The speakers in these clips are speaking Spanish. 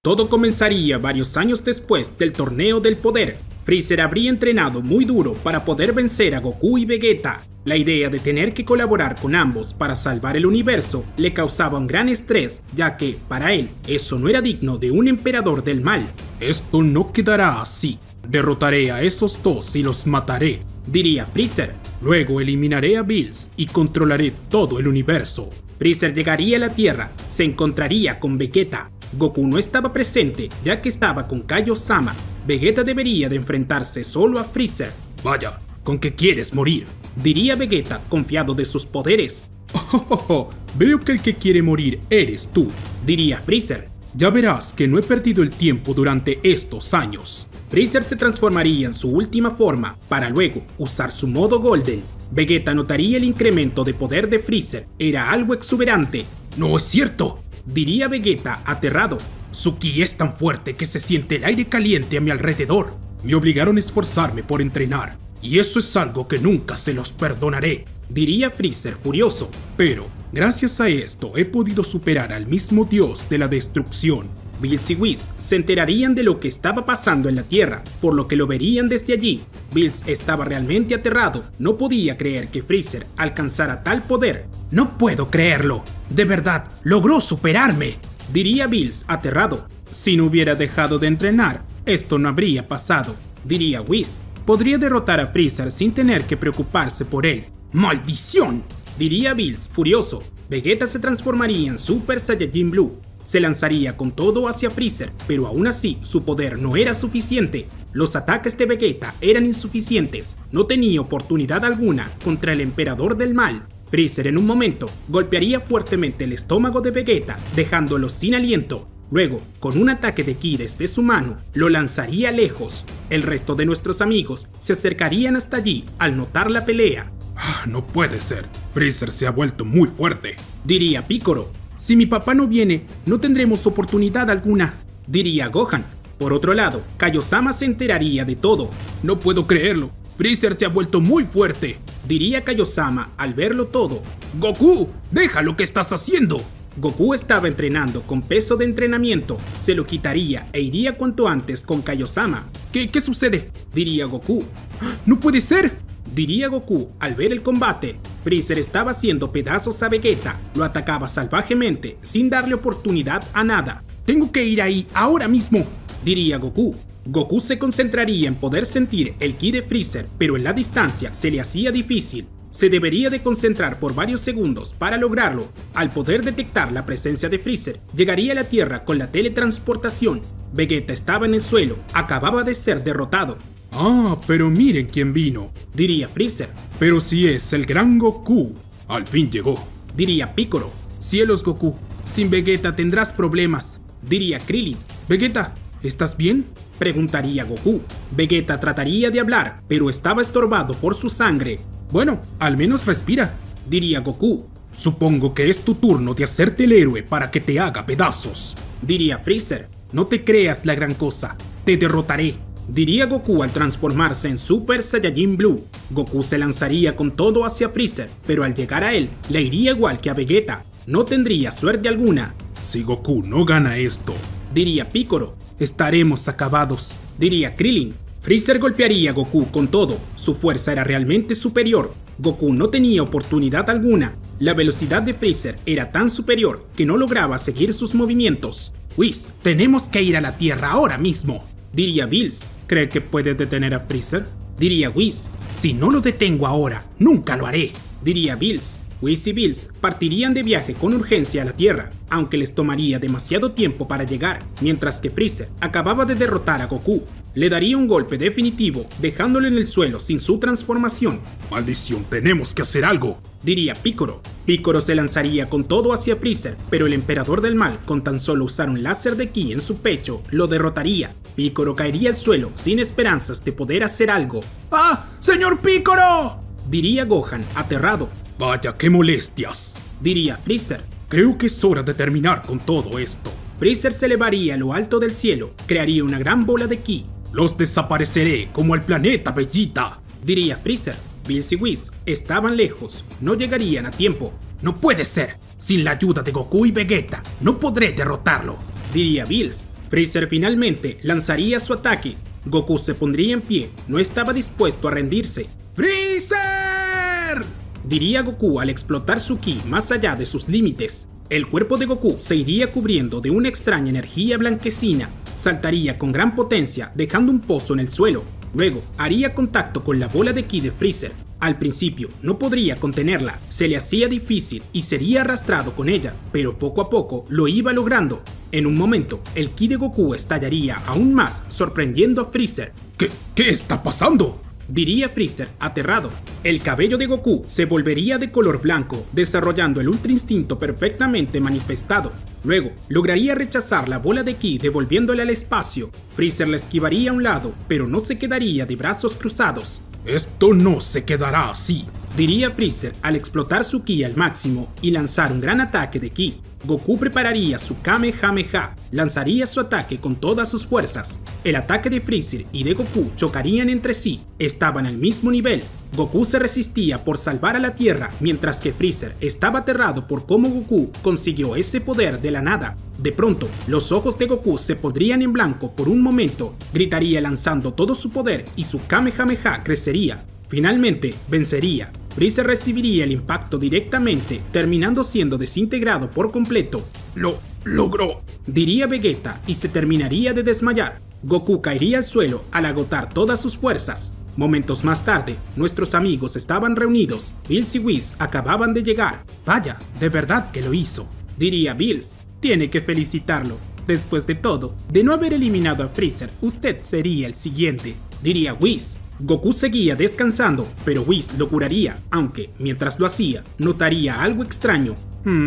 Todo comenzaría varios años después del Torneo del Poder. Freezer habría entrenado muy duro para poder vencer a Goku y Vegeta. La idea de tener que colaborar con ambos para salvar el universo le causaba un gran estrés, ya que, para él, eso no era digno de un emperador del mal. Esto no quedará así. Derrotaré a esos dos y los mataré, diría Freezer. Luego eliminaré a Bills y controlaré todo el universo. Freezer llegaría a la Tierra, se encontraría con Vegeta. Goku no estaba presente, ya que estaba con Kaiosama. Vegeta debería de enfrentarse solo a Freezer. Vaya, ¿con qué quieres morir?, diría Vegeta, confiado de sus poderes. Veo que el que quiere morir eres tú, diría Freezer. Ya verás que no he perdido el tiempo durante estos años. Freezer se transformaría en su última forma, para luego usar su modo Golden. Vegeta notaría el incremento de poder de Freezer, era algo exuberante. ¡No es cierto!, diría Vegeta, aterrado. Su ki es tan fuerte que se siente el aire caliente a mi alrededor. Me obligaron a esforzarme por entrenar, y eso es algo que nunca se los perdonaré, diría Freezer furioso. Pero, gracias a esto he podido superar al mismo dios de la destrucción. Bills y Whis se enterarían de lo que estaba pasando en la Tierra, por lo que lo verían desde allí. Bills estaba realmente aterrado, no podía creer que Freezer alcanzara tal poder. No puedo creerlo, de verdad, logró superarme, diría Bills aterrado. Si no hubiera dejado de entrenar, esto no habría pasado, diría Whis. Podría derrotar a Freezer sin tener que preocuparse por él. ¡Maldición!, diría Bills furioso. Vegeta se transformaría en Super Saiyajin Blue. Se lanzaría con todo hacia Freezer, pero aún así su poder no era suficiente. Los ataques de Vegeta eran insuficientes, no tenía oportunidad alguna contra el emperador del mal. Freezer en un momento golpearía fuertemente el estómago de Vegeta, dejándolo sin aliento. Luego, con un ataque de ki desde su mano, lo lanzaría lejos. El resto de nuestros amigos se acercarían hasta allí al notar la pelea. No puede ser, Freezer se ha vuelto muy fuerte, diría Piccolo. Si mi papá no viene, no tendremos oportunidad alguna, diría Gohan. Por otro lado, Kaiosama se enteraría de todo. No puedo creerlo, Freezer se ha vuelto muy fuerte, diría Kaiosama al verlo todo. Goku, deja lo que estás haciendo. Goku estaba entrenando con peso de entrenamiento, se lo quitaría e iría cuanto antes con Kaiosama. ¿Qué sucede?, diría Goku. ¡No puede ser!, diría Goku al ver el combate. Freezer estaba haciendo pedazos a Vegeta, lo atacaba salvajemente sin darle oportunidad a nada. Tengo que ir ahí ahora mismo, diría Goku. Goku se concentraría en poder sentir el ki de Freezer, pero en la distancia se le hacía difícil. Se debería de concentrar por varios segundos para lograrlo. Al poder detectar la presencia de Freezer, llegaría a la Tierra con la teletransportación. Vegeta estaba en el suelo, acababa de ser derrotado. Pero miren quién vino, diría Freezer. Pero si es el gran Goku, al fin llegó, diría Piccolo. Cielos, Goku, sin Vegeta tendrás problemas, diría Krillin. Vegeta, ¿estás bien?, preguntaría Goku. Vegeta trataría de hablar, pero estaba estorbado por su sangre. Bueno, al menos respira, diría Goku. Supongo que es tu turno de hacerte el héroe para que te haga pedazos, diría Freezer. No te creas la gran cosa, te derrotaré, diría Goku al transformarse en Super Saiyajin Blue. Goku se lanzaría con todo hacia Freezer, pero al llegar a él, le iría igual que a Vegeta. No tendría suerte alguna. Si Goku no gana esto, diría Piccolo, estaremos acabados, diría Krillin. Freezer golpearía a Goku con todo, su fuerza era realmente superior. Goku no tenía oportunidad alguna. La velocidad de Freezer era tan superior que no lograba seguir sus movimientos. Whis, tenemos que ir a la Tierra ahora mismo, diría Bills. ¿Cree que puede detener a Freezer?, diría Whis. Si no lo detengo ahora, nunca lo haré, diría Bills. Whis y Bills partirían de viaje con urgencia a la Tierra, aunque les tomaría demasiado tiempo para llegar, mientras que Freezer acababa de derrotar a Goku. Le daría un golpe definitivo, dejándolo en el suelo sin su transformación. ¡Maldición, tenemos que hacer algo!, diría Piccolo. Piccolo se lanzaría con todo hacia Freezer, pero el emperador del mal, con tan solo usar un láser de ki en su pecho, lo derrotaría. Piccolo caería al suelo sin esperanzas de poder hacer algo. ¡Ah, señor Piccolo!, diría Gohan, aterrado. Vaya, qué molestias, diría Freezer. Creo que es hora de terminar con todo esto. Freezer se elevaría a lo alto del cielo, crearía una gran bola de ki. Los desapareceré como el planeta Vegeta, diría Freezer. Bills y Whis estaban lejos, no llegarían a tiempo. No puede ser, sin la ayuda de Goku y Vegeta, no podré derrotarlo, diría Bills. Freezer finalmente lanzaría su ataque. Goku se pondría en pie, no estaba dispuesto a rendirse. ¡Freezer! Diría Goku al explotar su ki más allá de sus límites. El cuerpo de Goku se iría cubriendo de una extraña energía blanquecina. Saltaría con gran potencia, dejando un pozo en el suelo. Luego, haría contacto con la bola de ki de Freezer. Al principio, no podría contenerla, se le hacía difícil y sería arrastrado con ella, pero poco a poco lo iba logrando. En un momento, el ki de Goku estallaría aún más, sorprendiendo a Freezer. ¿Qué está pasando? Diría Freezer, aterrado. El cabello de Goku se volvería de color blanco, desarrollando el Ultra Instinto perfectamente manifestado. Luego, lograría rechazar la bola de ki devolviéndola al espacio. Freezer la esquivaría a un lado, pero no se quedaría de brazos cruzados. Esto no se quedará así, diría Freezer al explotar su ki al máximo y lanzar un gran ataque de ki. Goku prepararía su Kamehameha, lanzaría su ataque con todas sus fuerzas. El ataque de Freezer y de Goku chocarían entre sí, estaban al mismo nivel. Goku se resistía por salvar a la Tierra, mientras que Freezer estaba aterrado por cómo Goku consiguió ese poder de la nada. De pronto, los ojos de Goku se pondrían en blanco por un momento, gritaría lanzando todo su poder y su Kamehameha crecería. Finalmente, vencería. Freezer recibiría el impacto directamente, terminando siendo desintegrado por completo. ¡Lo logró!, diría Vegeta y se terminaría de desmayar. Goku caería al suelo al agotar todas sus fuerzas. Momentos más tarde, nuestros amigos estaban reunidos. Bills y Whis acababan de llegar. Vaya, de verdad que lo hizo, diría Bills. Tiene que felicitarlo. Después de todo, de no haber eliminado a Freezer, usted sería el siguiente, diría Whis. Goku seguía descansando, pero Whis lo curaría, aunque, mientras lo hacía, notaría algo extraño.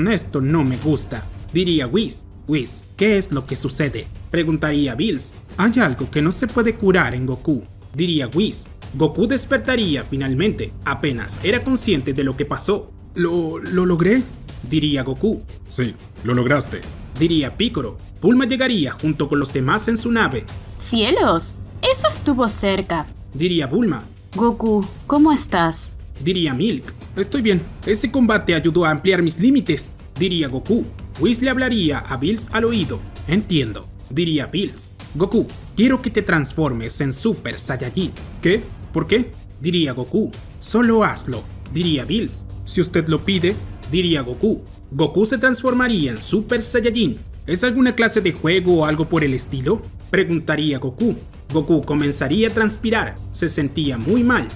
Esto no me gusta, diría Whis. Whis, ¿qué es lo que sucede?, preguntaría Bills. Hay algo que no se puede curar en Goku, diría Whis. Goku despertaría finalmente, apenas era consciente de lo que pasó. ¿Lo logré?, diría Goku. Sí, lo lograste, diría Piccolo. Bulma llegaría junto con los demás en su nave. ¡Cielos! Eso estuvo cerca, diría Bulma. Goku, ¿cómo estás?, diría Milk. Estoy bien, ese combate ayudó a ampliar mis límites, diría Goku. Whis le hablaría a Bills al oído. Entiendo, diría Bills. Goku, quiero que te transformes en Super Saiyajin. ¿Qué? ¿Por qué?, diría Goku. Solo hazlo, diría Bills. Si usted lo pide, diría Goku. Goku se transformaría en Super Saiyajin. ¿Es alguna clase de juego o algo por el estilo?, preguntaría Goku. Goku comenzaría a transpirar, se sentía muy mal.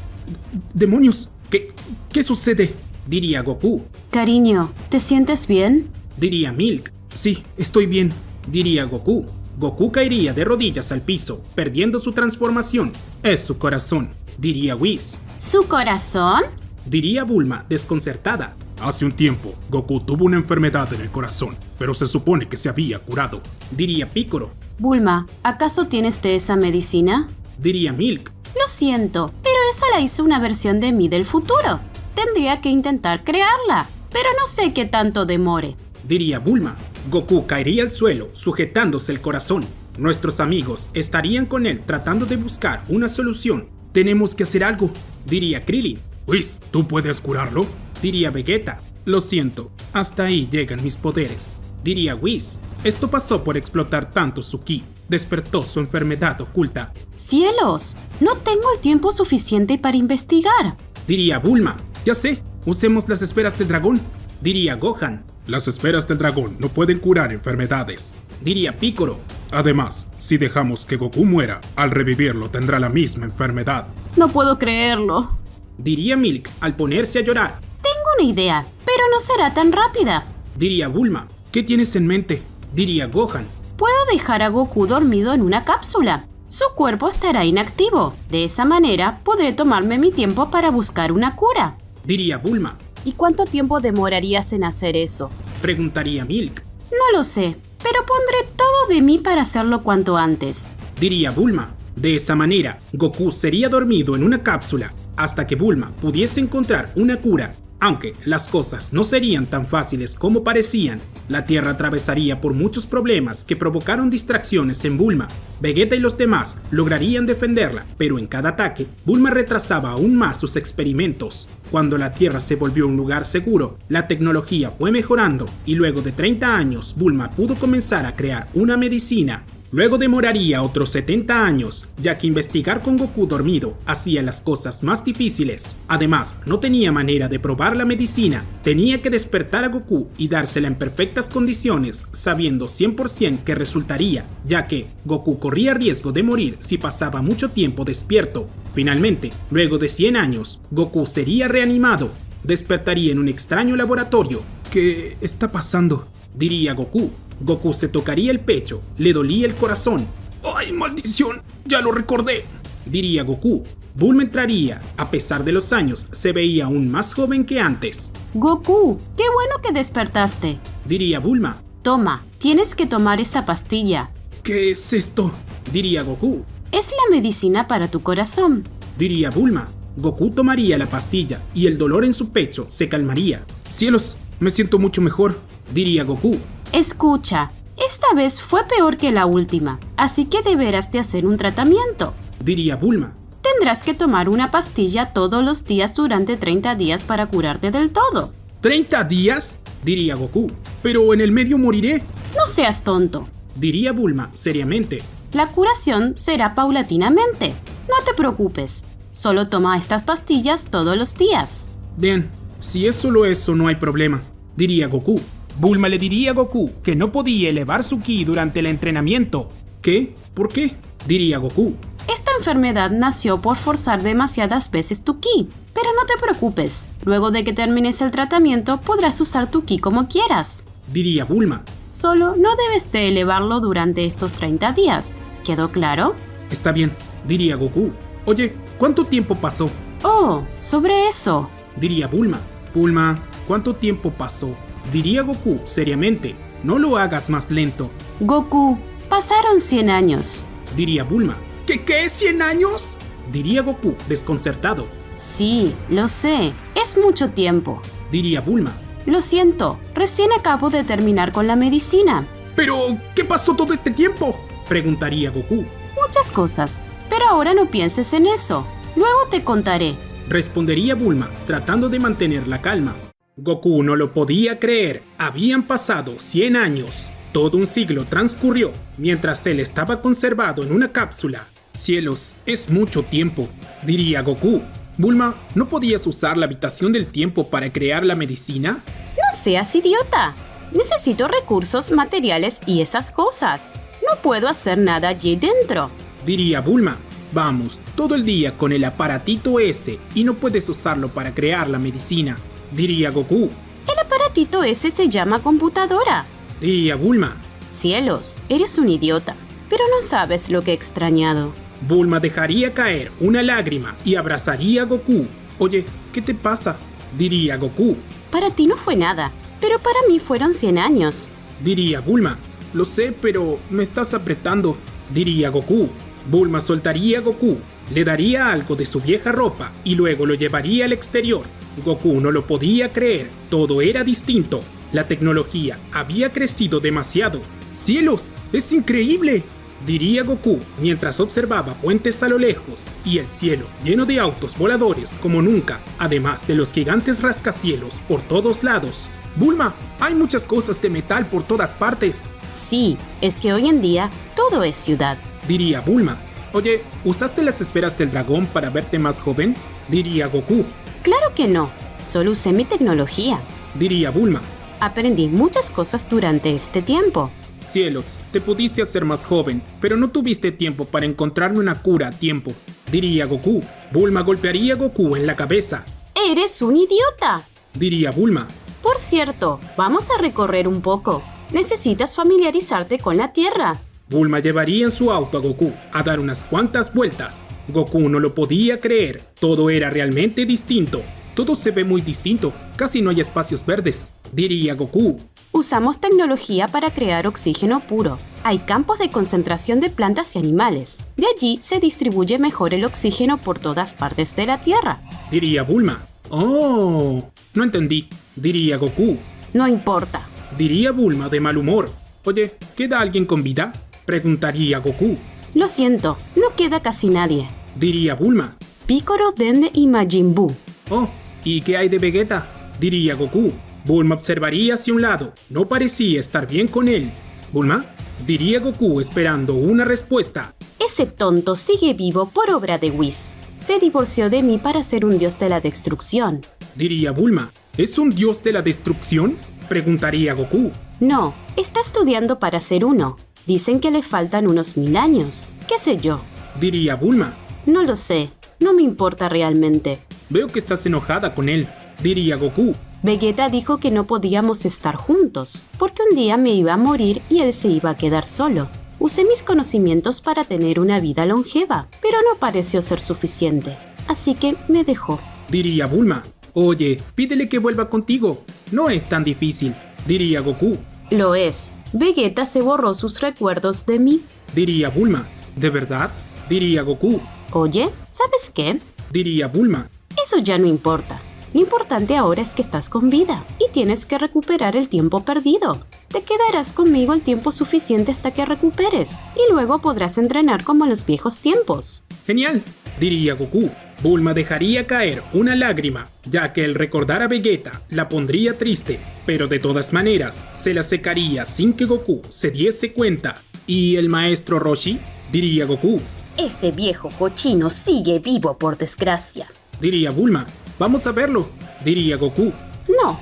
¡Demonios! ¿Qué sucede?, diría Goku. Cariño, ¿te sientes bien?, diría Milk. Sí, estoy bien, diría Goku. Goku caería de rodillas al piso, perdiendo su transformación. Es su corazón, diría Whis. ¿Su corazón?, diría Bulma, desconcertada. Hace un tiempo, Goku tuvo una enfermedad en el corazón, pero se supone que se había curado, diría Piccolo. Bulma, ¿acaso tienes de esa medicina?, diría Milk. Lo siento, pero esa la hizo una versión de mí del futuro. Tendría que intentar crearla, pero no sé qué tanto demore, diría Bulma. Goku caería al suelo, sujetándose el corazón. Nuestros amigos estarían con él tratando de buscar una solución. Tenemos que hacer algo, diría Krillin. Whis, ¿tú puedes curarlo?, diría Vegeta. Lo siento, hasta ahí llegan mis poderes, diría Whis. Esto pasó por explotar tanto su ki. Despertó su enfermedad oculta. ¡Cielos! No tengo el tiempo suficiente para investigar, diría Bulma. Ya sé, usemos las esferas del dragón, diría Gohan. Las esferas del dragón no pueden curar enfermedades, diría Piccolo. Además, si dejamos que Goku muera, al revivirlo tendrá la misma enfermedad. No puedo creerlo, diría Milk al ponerse a llorar. Tengo una idea, pero no será tan rápida, diría Bulma. ¿Qué tienes en mente?, diría Gohan. Puedo dejar a Goku dormido en una cápsula. Su cuerpo estará inactivo. De esa manera podré tomarme mi tiempo para buscar una cura, diría Bulma. ¿Y cuánto tiempo demorarías en hacer eso?, preguntaría Milk. No lo sé, pero pondré todo de mí para hacerlo cuanto antes, diría Bulma. De esa manera, Goku sería dormido en una cápsula hasta que Bulma pudiese encontrar una cura. Aunque las cosas no serían tan fáciles como parecían, la Tierra atravesaría por muchos problemas que provocaron distracciones en Bulma. Vegeta y los demás lograrían defenderla, pero en cada ataque, Bulma retrasaba aún más sus experimentos. Cuando la Tierra se volvió un lugar seguro, la tecnología fue mejorando y luego de 30 años, Bulma pudo comenzar a crear una medicina. Luego demoraría otros 70 años, ya que investigar con Goku dormido hacía las cosas más difíciles. Además, no tenía manera de probar la medicina. Tenía que despertar a Goku y dársela en perfectas condiciones, sabiendo 100% que resultaría, ya que Goku corría riesgo de morir si pasaba mucho tiempo despierto. Finalmente, luego de 100 años, Goku sería reanimado. Despertaría en un extraño laboratorio. ¿Qué está pasando? Diría Goku. Goku se tocaría el pecho, le dolía el corazón. ¡Ay, maldición! ¡Ya lo recordé! Diría Goku. Bulma entraría. A pesar de los años, se veía aún más joven que antes. Goku, qué bueno que despertaste. Diría Bulma. Toma, tienes que tomar esta pastilla. ¿Qué es esto? Diría Goku. Es la medicina para tu corazón. Diría Bulma. Goku tomaría la pastilla y el dolor en su pecho se calmaría. ¡Cielos! Me siento mucho mejor. Diría Goku. Escucha, esta vez fue peor que la última, así que deberás de hacer un tratamiento. Diría Bulma. Tendrás que tomar una pastilla todos los días durante 30 días para curarte del todo. ¿30 días? Diría Goku. Pero en el medio moriré. No seas tonto. Diría Bulma seriamente. La curación será paulatinamente. No te preocupes. Solo toma estas pastillas todos los días. Bien, si es solo eso no hay problema. Diría Goku. Bulma le diría a Goku que no podía elevar su ki durante el entrenamiento. ¿Qué? ¿Por qué? Diría Goku. Esta enfermedad nació por forzar demasiadas veces tu ki, pero no te preocupes. Luego de que termines el tratamiento podrás usar tu ki como quieras. Diría Bulma. Solo no debes de elevarlo durante estos 30 días. ¿Quedó claro? Está bien, diría Goku. Oye, ¿cuánto tiempo pasó? Oh, sobre eso. Diría Bulma. Bulma, ¿cuánto tiempo pasó? Diría Goku seriamente. No lo hagas más lento. Goku, pasaron 100 años. Diría Bulma. ¿Qué es 100 años? Diría Goku desconcertado. Sí, lo sé. Es mucho tiempo. Diría Bulma. Lo siento, recién acabo de terminar con la medicina. ¿Pero qué pasó todo este tiempo? Preguntaría Goku. Muchas cosas, pero ahora no pienses en eso. Luego te contaré. Respondería Bulma, tratando de mantener la calma. Goku no lo podía creer. Habían pasado 100 años. Todo un siglo transcurrió mientras él estaba conservado en una cápsula. Cielos, es mucho tiempo. Diría Goku. Bulma, ¿no podías usar la habitación del tiempo para crear la medicina? No seas idiota. Necesito recursos, materiales y esas cosas. No puedo hacer nada allí dentro. Diría Bulma. Vamos, todo el día con el aparatito ese y no puedes usarlo para crear la medicina. Diría Goku. El aparatito ese se llama computadora. Diría Bulma. Cielos, eres un idiota, pero no sabes lo que he extrañado. Bulma dejaría caer una lágrima y abrazaría a Goku. Oye, ¿qué te pasa? Diría Goku. Para ti no fue nada, pero para mí fueron 100 años. Diría Bulma. Lo sé, pero me estás apretando. Diría Goku. Bulma soltaría a Goku, le daría algo de su vieja ropa y luego lo llevaría al exterior. Goku no lo podía creer, todo era distinto. La tecnología había crecido demasiado. ¡Cielos! ¡Es increíble! Diría Goku mientras observaba puentes a lo lejos y el cielo lleno de autos voladores como nunca, además de los gigantes rascacielos por todos lados. Bulma, hay muchas cosas de metal por todas partes. Sí, es que hoy en día todo es ciudad. Diría Bulma. Oye, ¿usaste las esferas del dragón para verte más joven? Diría Goku. Claro que no, solo usé mi tecnología. Diría Bulma. Aprendí muchas cosas durante este tiempo. Cielos, te pudiste hacer más joven, pero no tuviste tiempo para encontrarme una cura a tiempo. Diría Goku. Bulma golpearía a Goku en la cabeza. ¡Eres un idiota! Diría Bulma. Por cierto, vamos a recorrer un poco. Necesitas familiarizarte con la Tierra. Bulma llevaría en su auto a Goku a dar unas cuantas vueltas. Goku no lo podía creer, todo era realmente distinto. Todo se ve muy distinto, casi no hay espacios verdes. Diría Goku. Usamos tecnología para crear oxígeno puro. Hay campos de concentración de plantas y animales. De allí se distribuye mejor el oxígeno por todas partes de la Tierra. Diría Bulma. Oh, no entendí. Diría Goku. No importa. Diría Bulma de mal humor. Oye, ¿queda alguien con vida? Preguntaría Goku. Lo siento, no queda casi nadie. Diría Bulma. Piccolo, Dende y Majin Buu. Oh, ¿y qué hay de Vegeta? Diría Goku. Bulma observaría hacia un lado. No parecía estar bien con él. Bulma, diría Goku esperando una respuesta. Ese tonto sigue vivo por obra de Whis. Se divorció de mí para ser un dios de la destrucción. Diría Bulma. ¿Es un dios de la destrucción? Preguntaría Goku. No, está estudiando para ser uno. Dicen que le faltan unos 1000 años. ¿Qué sé yo? Diría Bulma. No lo sé. No me importa realmente. Veo que estás enojada con él. Diría Goku. Vegeta dijo que no podíamos estar juntos, porque un día me iba a morir y él se iba a quedar solo. Usé mis conocimientos para tener una vida longeva, pero no pareció ser suficiente. Así que me dejó. Diría Bulma. Oye, pídele que vuelva contigo. No es tan difícil. Diría Goku. Lo es. Vegeta se borró sus recuerdos de mí. Diría Bulma. ¿De verdad? Diría Goku. Oye, ¿sabes qué? Diría Bulma. Eso ya no importa. Lo importante ahora es que estás con vida y tienes que recuperar el tiempo perdido. Te quedarás conmigo el tiempo suficiente hasta que recuperes y luego podrás entrenar como en los viejos tiempos. Genial, diría Goku. Bulma dejaría caer una lágrima, ya que el recordar a Vegeta la pondría triste, pero de todas maneras se la secaría sin que Goku se diese cuenta. ¿Y el maestro Roshi? Diría Goku. Ese viejo cochino sigue vivo por desgracia. Diría Bulma. Vamos a verlo, diría Goku. No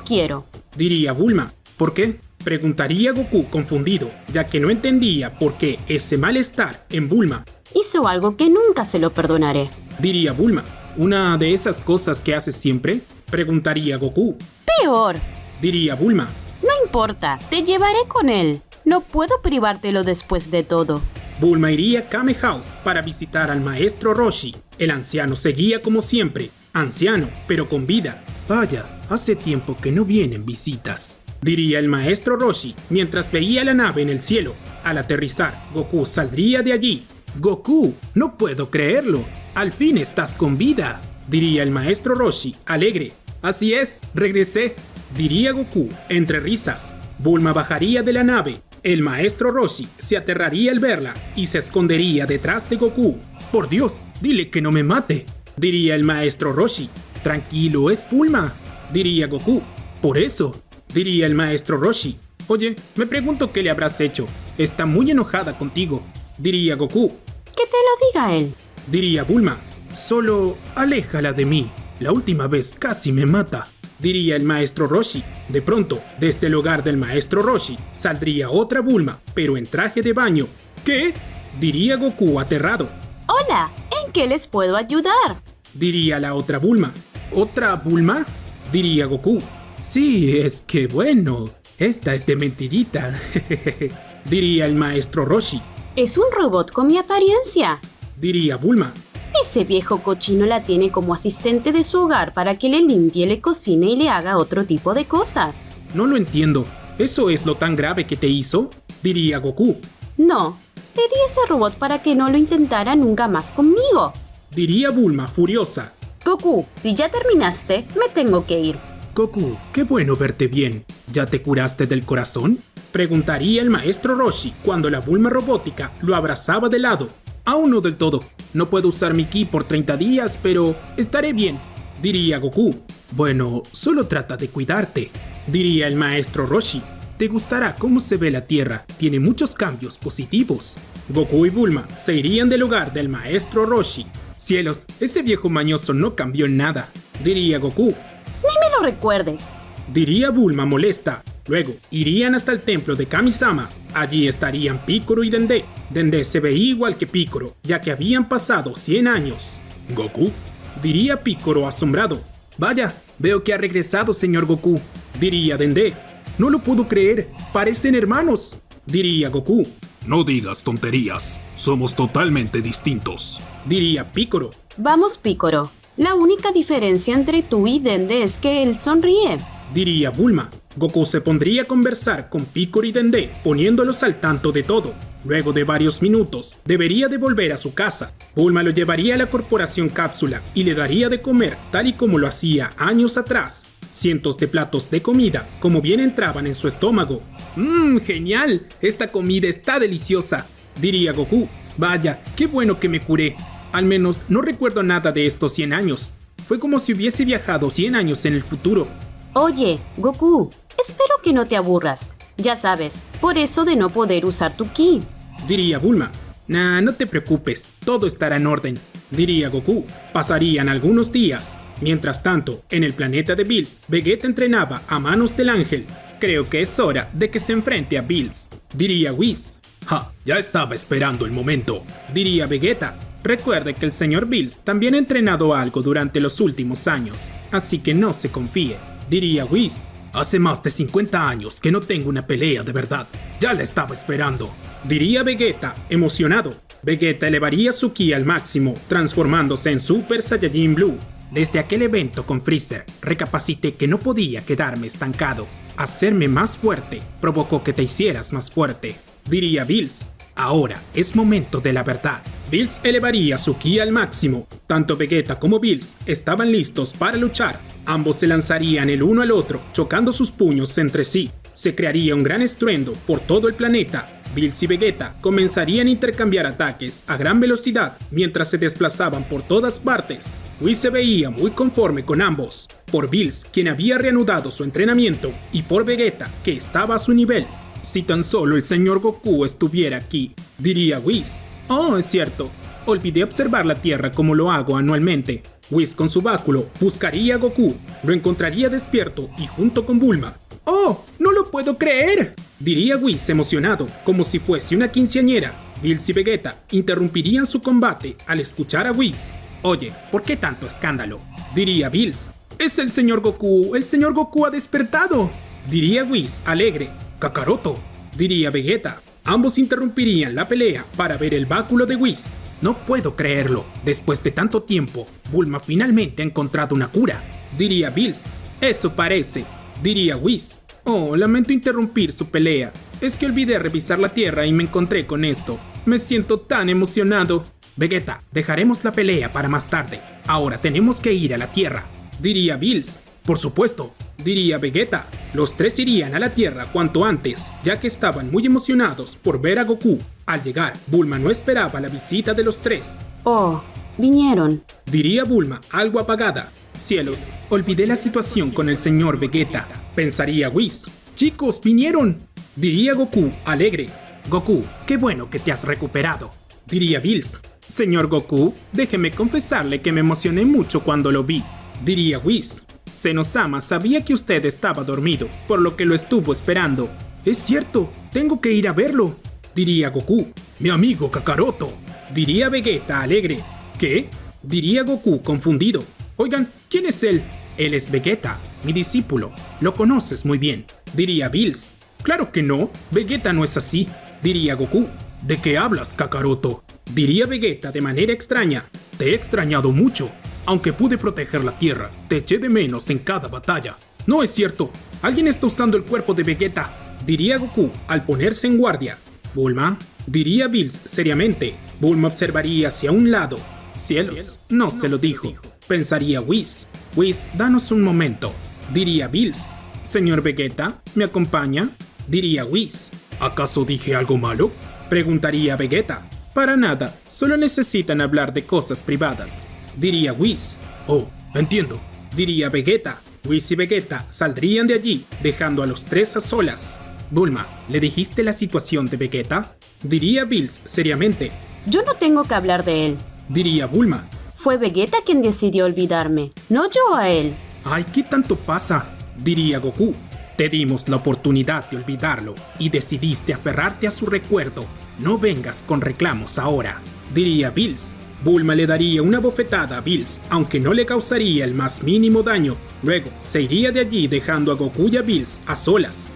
quiero. Diría Bulma. ¿Por qué? Preguntaría Goku confundido, ya que no entendía por qué ese malestar en Bulma. Hizo algo que nunca se lo perdonaré. Diría Bulma. ¿Una de esas cosas que haces siempre? Preguntaría Goku. Peor. Diría Bulma. No importa, te llevaré con él. No puedo privártelo después de todo. Bulma iría a Kame House para visitar al maestro Roshi. El anciano seguía como siempre. Anciano, pero con vida. Vaya, hace tiempo que no vienen visitas. Diría el maestro Roshi mientras veía la nave en el cielo. Al aterrizar, Goku saldría de allí. Goku, no puedo creerlo. Al fin estás con vida. Diría el maestro Roshi, alegre. Así es, regresé. Diría Goku, entre risas. Bulma bajaría de la nave. El maestro Roshi se aterraría al verla y se escondería detrás de Goku. Por Dios, dile que no me mate. Diría el maestro Roshi. Tranquilo, es Bulma. Diría Goku. Por eso. Diría el maestro Roshi. Oye, me pregunto qué le habrás hecho. Está muy enojada contigo. Diría Goku. Que te lo diga él. Diría Bulma. Solo aléjala de mí. La última vez casi me mata. Diría el maestro Roshi. De pronto, desde el hogar del maestro Roshi, saldría otra Bulma, pero en traje de baño. ¿Qué? Diría Goku aterrado. Hola, ¿en qué les puedo ayudar? Diría la otra Bulma. ¿Otra Bulma? Diría Goku. Sí, es que bueno, esta es de mentirita. Diría el maestro Roshi. Es un robot con mi apariencia. Diría Bulma. Ese viejo cochino la tiene como asistente de su hogar para que le limpie, le cocine y le haga otro tipo de cosas. No lo entiendo. ¿Eso es lo tan grave que te hizo? Diría Goku. No, pedí ese robot para que no lo intentara nunca más conmigo. Diría Bulma furiosa. Goku, si ya terminaste, me tengo que ir. Goku, qué bueno verte bien. ¿Ya te curaste del corazón? Preguntaría el maestro Roshi cuando la Bulma robótica lo abrazaba de lado. Aún no del todo. No puedo usar mi ki por 30 días, pero estaré bien. Diría Goku. Bueno, solo trata de cuidarte. Diría el maestro Roshi. Te gustará cómo se ve la Tierra. Tiene muchos cambios positivos. Goku y Bulma se irían del hogar del maestro Roshi. Cielos, ese viejo mañoso no cambió en nada. Diría Goku. Ni me lo recuerdes. Diría Bulma molesta. Luego, irían hasta el templo de Kami-sama. Allí estarían Piccolo y Dende. Dende se veía igual que Piccolo, ya que habían pasado 100 años. ¿Goku? Diría Piccolo asombrado. Vaya, veo que ha regresado, señor Goku. Diría Dende. No lo puedo creer, parecen hermanos. Diría Goku. No digas tonterías, somos totalmente distintos. Diría Piccolo. Vamos, Piccolo. La única diferencia entre tú y Dende es que él sonríe. Diría Bulma. Goku se pondría a conversar con Piccolo y Dende, poniéndolos al tanto de todo. Luego de varios minutos, debería de volver a su casa. Bulma lo llevaría a la corporación Cápsula y le daría de comer tal y como lo hacía años atrás. Cientos de platos de comida, como bien entraban en su estómago. ¡Genial! Esta comida está deliciosa, diría Goku. Vaya, qué bueno que me curé. Al menos no recuerdo nada de estos 100 años. Fue como si hubiese viajado 100 años en el futuro. Oye, Goku, espero que no te aburras. Ya sabes, por eso de no poder usar tu ki. Diría Bulma. Nah, no te preocupes, todo estará en orden. Diría Goku. Pasarían algunos días. Mientras tanto, en el planeta de Bills, Vegeta entrenaba a manos del ángel. Creo que es hora de que se enfrente a Bills. Diría Whis. Ja, ya estaba esperando el momento. Diría Vegeta. Recuerde que el señor Bills también ha entrenado algo durante los últimos años, así que no se confíe. Diría Whis. Hace más de 50 años que no tengo una pelea de verdad. Ya la estaba esperando. Diría Vegeta, emocionado. Vegeta elevaría su ki al máximo, transformándose en Super Saiyajin Blue. Desde aquel evento con Freezer, recapacité que no podía quedarme estancado. Hacerme más fuerte provocó que te hicieras más fuerte. Diría Bills. Ahora es momento de la verdad. Bills elevaría su ki al máximo. Tanto Vegeta como Bills estaban listos para luchar. Ambos se lanzarían el uno al otro, chocando sus puños entre sí. Se crearía un gran estruendo por todo el planeta. Bills y Vegeta comenzarían a intercambiar ataques a gran velocidad mientras se desplazaban por todas partes. Whis se veía muy conforme con ambos. Por Bills, quien había reanudado su entrenamiento, y por Vegeta, que estaba a su nivel. Si tan solo el señor Goku estuviera aquí, diría Whis. Oh, es cierto. Olvidé observar la Tierra como lo hago anualmente. Whis con su báculo buscaría a Goku, lo encontraría despierto y junto con Bulma. ¡Oh, no lo puedo creer!, diría Whis emocionado, como si fuese una quinceañera. Bills y Vegeta interrumpirían su combate al escuchar a Whis. Oye, ¿por qué tanto escándalo?, diría Bills. ¡Es el señor Goku ha despertado!, diría Whis alegre. ¡Kakaroto!, diría Vegeta. Ambos interrumpirían la pelea para ver el báculo de Whis. No puedo creerlo. Después de tanto tiempo, Bulma finalmente ha encontrado una cura, diría Bills. Eso parece, diría Whis. Oh, lamento interrumpir su pelea. Es que olvidé revisar la Tierra y me encontré con esto. Me siento tan emocionado. Vegeta, dejaremos la pelea para más tarde. Ahora tenemos que ir a la Tierra, diría Bills. Por supuesto, diría Vegeta. Los tres irían a la Tierra cuanto antes, ya que estaban muy emocionados por ver a Goku. Al llegar, Bulma no esperaba la visita de los tres. Oh, vinieron, diría Bulma, algo apagada. Cielos, olvidé la situación con el señor Vegeta, pensaría Whis. Chicos, vinieron, diría Goku, alegre. Goku, qué bueno que te has recuperado, diría Bills. Señor Goku, déjeme confesarle que me emocioné mucho cuando lo vi, diría Whis. Senosama sabía que usted estaba dormido, por lo que lo estuvo esperando. Es cierto, tengo que ir a verlo, diría Goku. Mi amigo Kakaroto, diría Vegeta alegre. ¿Qué?, diría Goku confundido. Oigan, ¿quién es él? Él es Vegeta, mi discípulo. Lo conoces muy bien, diría Bills. Claro que no, Vegeta no es así, diría Goku. ¿De qué hablas, Kakaroto?, diría Vegeta de manera extraña. Te he extrañado mucho. Aunque pude proteger la Tierra, te eché de menos en cada batalla. No es cierto, alguien está usando el cuerpo de Vegeta, diría Goku al ponerse en guardia. Bulma, diría Bills seriamente. Bulma observaría hacia un lado. Cielos, no se lo dijo, pensaría Whis. Whis, danos un momento, diría Bills. Señor Vegeta, ¿me acompaña?, diría Whis. ¿Acaso dije algo malo?, preguntaría Vegeta. Para nada, solo necesitan hablar de cosas privadas, diría Whis. Oh, entiendo, diría Vegeta. Whis y Vegeta saldrían de allí, dejando a los tres a solas. Bulma, ¿le dijiste la situación de Vegeta?, diría Bills seriamente. Yo no tengo que hablar de él, diría Bulma. Fue Vegeta quien decidió olvidarme, no yo a él. Ay, ¿qué tanto pasa?, diría Goku. Te dimos la oportunidad de olvidarlo y decidiste aferrarte a su recuerdo. No vengas con reclamos ahora, diría Bills. Bulma le daría una bofetada a Bills, aunque no le causaría el más mínimo daño. Luego, se iría de allí dejando a Goku y a Bills a solas.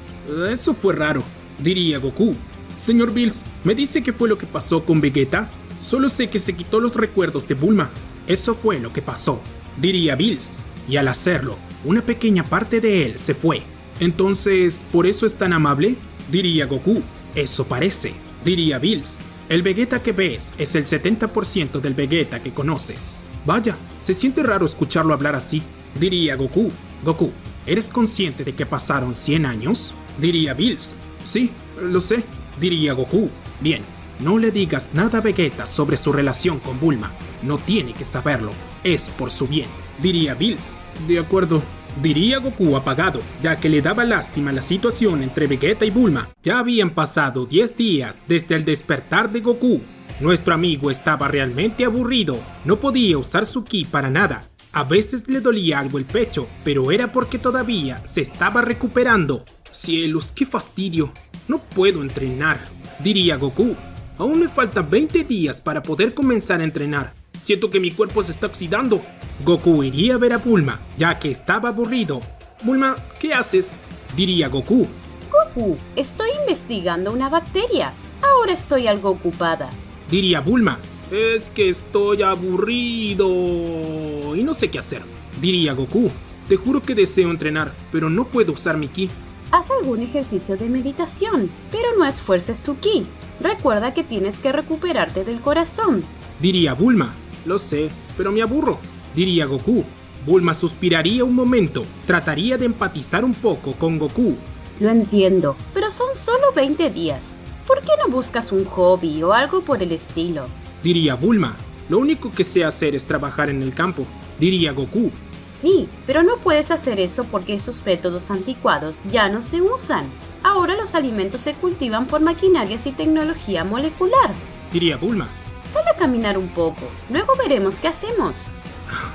Eso fue raro, diría Goku. Señor Bills, ¿me dice qué fue lo que pasó con Vegeta? Solo sé que se quitó los recuerdos de Bulma. Eso fue lo que pasó, diría Bills. Y al hacerlo, una pequeña parte de él se fue. Entonces, ¿por eso es tan amable?, diría Goku. Eso parece, diría Bills. El Vegeta que ves es el 70% del Vegeta que conoces. Vaya, se siente raro escucharlo hablar así, diría Goku. Goku, ¿eres consciente de que pasaron 100 años?, diría Bills. Sí, lo sé, diría Goku. Bien, no le digas nada a Vegeta sobre su relación con Bulma. No tiene que saberlo, es por su bien, diría Bills. De acuerdo, diría Goku apagado, ya que le daba lástima la situación entre Vegeta y Bulma. Ya habían pasado 10 días desde el despertar de Goku. Nuestro amigo estaba realmente aburrido, no podía usar su ki para nada. A veces le dolía algo el pecho, pero era porque todavía se estaba recuperando. Cielos, qué fastidio, no puedo entrenar, diría Goku. Aún me faltan 20 días para poder comenzar a entrenar. Siento que mi cuerpo se está oxidando. Goku iría a ver a Bulma, ya que estaba aburrido. Bulma, ¿qué haces? Diría Goku. Goku, estoy investigando una bacteria. Ahora estoy algo ocupada. Diría Bulma. Es que estoy aburrido y no sé qué hacer. Diría Goku. Te juro que deseo entrenar, pero no puedo usar mi ki. Haz algún ejercicio de meditación, pero no esfuerces tu ki. Recuerda que tienes que recuperarte del corazón. Diría Bulma. Lo sé, pero me aburro. Diría Goku. Bulma suspiraría un momento, trataría de empatizar un poco con Goku. Lo entiendo, pero son solo 20 días. ¿Por qué no buscas un hobby o algo por el estilo? Diría Bulma. Lo único que sé hacer es trabajar en el campo. Diría Goku. Sí, pero no puedes hacer eso porque esos métodos anticuados ya no se usan. Ahora los alimentos se cultivan por maquinarias y tecnología molecular. Diría Bulma. Sal a caminar un poco, luego veremos qué hacemos.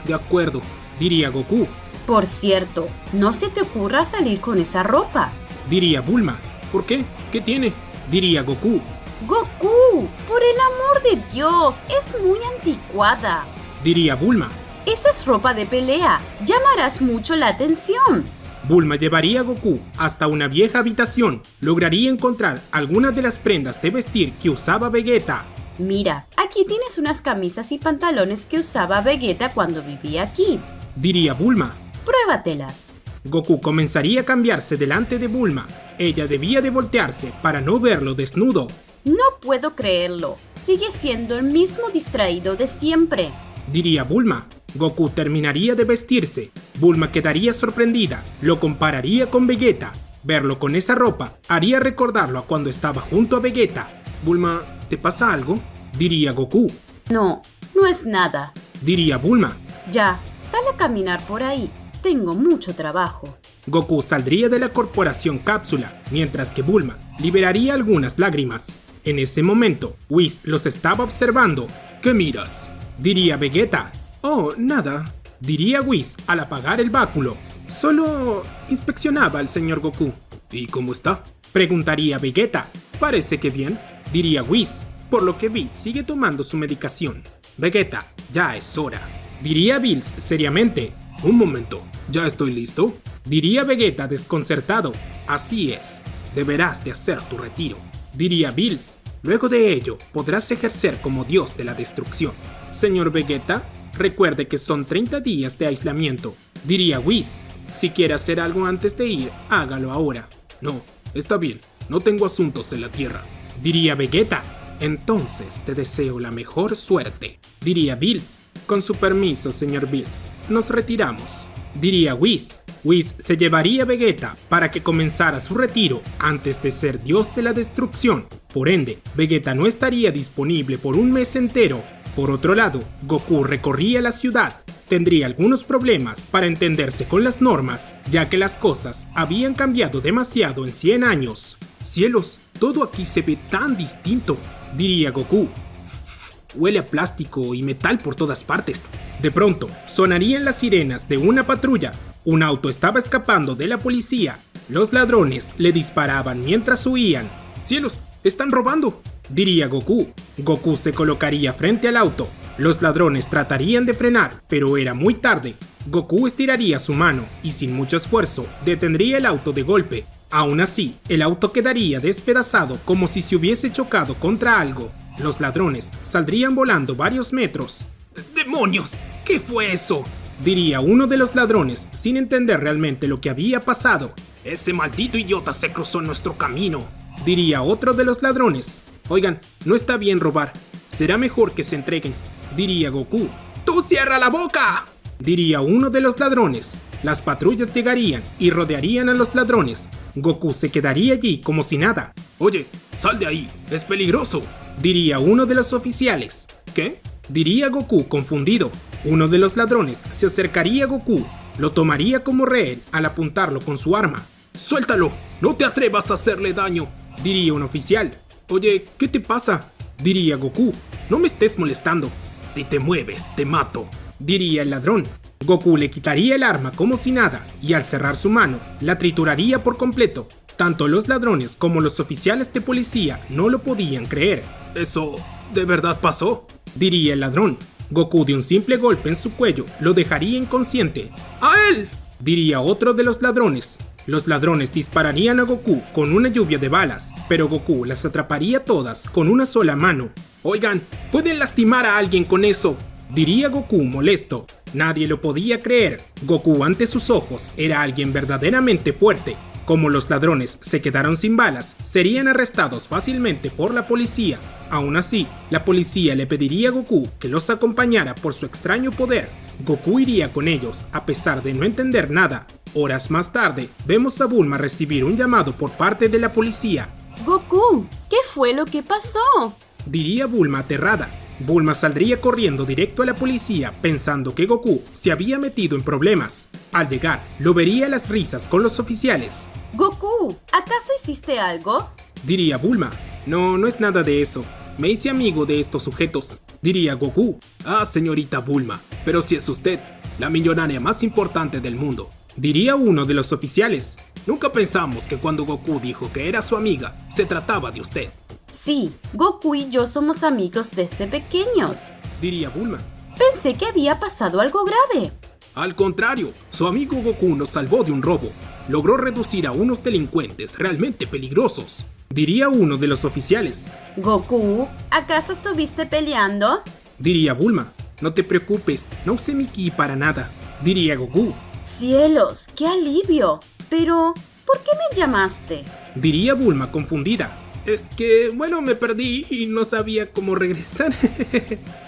De acuerdo, diría Goku. Por cierto, no se te ocurra salir con esa ropa. Diría Bulma. ¿Por qué? ¿Qué tiene? Diría Goku. ¡Goku! ¡Por el amor de Dios! ¡Es muy anticuada! Diría Bulma. Esa es ropa de pelea. Llamarás mucho la atención. Bulma llevaría a Goku hasta una vieja habitación. Lograría encontrar algunas de las prendas de vestir que usaba Vegeta. Mira, aquí tienes unas camisas y pantalones que usaba Vegeta cuando vivía aquí. Diría Bulma. Pruébatelas. Goku comenzaría a cambiarse delante de Bulma. Ella debía de voltearse para no verlo desnudo. No puedo creerlo. Sigue siendo el mismo distraído de siempre. Diría Bulma. Goku terminaría de vestirse. Bulma quedaría sorprendida. Lo compararía con Vegeta. Verlo con esa ropa haría recordarlo a cuando estaba junto a Vegeta. Bulma, ¿te pasa algo? Diría Goku. No, no es nada. Diría Bulma. Ya, sal a caminar por ahí. Tengo mucho trabajo. Goku saldría de la corporación Cápsula, mientras que Bulma liberaría algunas lágrimas. En ese momento, Whis los estaba observando. ¿Qué miras? Diría Vegeta. Oh, nada. Diría Whis al apagar el báculo. Solo inspeccionaba al señor Goku. ¿Y cómo está? Preguntaría Vegeta. Parece que bien. Diría Whis. Por lo que vi, sigue tomando su medicación. Vegeta, ya es hora. Diría Bills seriamente. Un momento, ¿ya estoy listo? Diría Vegeta desconcertado. Así es, deberás de hacer tu retiro. Diría Bills. Luego de ello, podrás ejercer como dios de la destrucción. Señor Vegeta, recuerde que son 30 días de aislamiento. Diría Whis. Si quiere hacer algo antes de ir, hágalo ahora. No, está bien, no tengo asuntos en la Tierra. Diría Vegeta. Entonces te deseo la mejor suerte. Diría Bills. Con su permiso, señor Bills, nos retiramos. Diría Whis. Whis se llevaría a Vegeta para que comenzara su retiro antes de ser dios de la destrucción. Por ende, Vegeta no estaría disponible por un mes entero. Por otro lado, Goku recorría la ciudad. Tendría algunos problemas para entenderse con las normas, ya que las cosas habían cambiado demasiado en 100 años. Cielos, todo aquí se ve tan distinto, diría Goku. Huele a plástico y metal por todas partes. De pronto, sonarían las sirenas de una patrulla. Un auto estaba escapando de la policía. Los ladrones le disparaban mientras huían. ¡Cielos! ¡Están robando!, diría Goku. Goku se colocaría frente al auto. Los ladrones tratarían de frenar, pero era muy tarde. Goku estiraría su mano y sin mucho esfuerzo detendría el auto de golpe. Aún así, el auto quedaría despedazado como si se hubiese chocado contra algo. Los ladrones saldrían volando varios metros. ¡Demonios! ¿Qué fue eso?, diría uno de los ladrones sin entender realmente lo que había pasado. Ese maldito idiota se cruzó en nuestro camino, diría otro de los ladrones. Oigan, no está bien robar. Será mejor que se entreguen, diría Goku. ¡Tú cierra la boca!, diría uno de los ladrones. Las patrullas llegarían y rodearían a los ladrones. Goku se quedaría allí como si nada. Oye, sal de ahí, es peligroso, diría uno de los oficiales. ¿Qué?, diría Goku confundido. Uno de los ladrones se acercaría a Goku lo tomaría como rehén al apuntarlo con su arma. ¡Suéltalo! ¡No te atrevas a hacerle daño!, diría un oficial. Oye, ¿qué te pasa?, diría Goku. No me estés molestando. Si te mueves, te mato, diría el ladrón. Goku le quitaría el arma como si nada y al cerrar su mano, la trituraría por completo. Tanto los ladrones como los oficiales de policía no lo podían creer. ¿Eso de verdad pasó?, diría el ladrón. Goku de un simple golpe en su cuello lo dejaría inconsciente. ¡A él!, diría otro de los ladrones. Los ladrones dispararían a Goku con una lluvia de balas, pero Goku las atraparía todas con una sola mano. Oigan, ¿pueden lastimar a alguien con eso?, diría Goku molesto. Nadie lo podía creer. Goku ante sus ojos era alguien verdaderamente fuerte. Como los ladrones se quedaron sin balas, serían arrestados fácilmente por la policía. Aún así, la policía le pediría a Goku que los acompañara por su extraño poder. Goku iría con ellos a pesar de no entender nada. Horas más tarde, vemos a Bulma recibir un llamado por parte de la policía. Goku, ¿qué fue lo que pasó?, diría Bulma aterrada. Bulma saldría corriendo directo a la policía pensando que Goku se había metido en problemas. Al llegar, lo vería a las risas con los oficiales. Goku, ¿acaso hiciste algo?, diría Bulma. No es nada de eso. Me hice amigo de estos sujetos, diría Goku. Ah, señorita Bulma, pero si es usted, la millonaria más importante del mundo, diría uno de los oficiales. Nunca pensamos que cuando Goku dijo que era su amiga, se trataba de usted. Sí, Goku y yo somos amigos desde pequeños, diría Bulma. Pensé que había pasado algo grave. Al contrario, su amigo Goku nos salvó de un robo. Logró reducir a unos delincuentes realmente peligrosos, diría uno de los oficiales. Goku, ¿acaso estuviste peleando?, diría Bulma. No te preocupes, no usé mi ki para nada, diría Goku. Cielos, qué alivio. Pero, ¿por qué me llamaste?, diría Bulma confundida. Es que, bueno, me perdí y no sabía cómo regresar,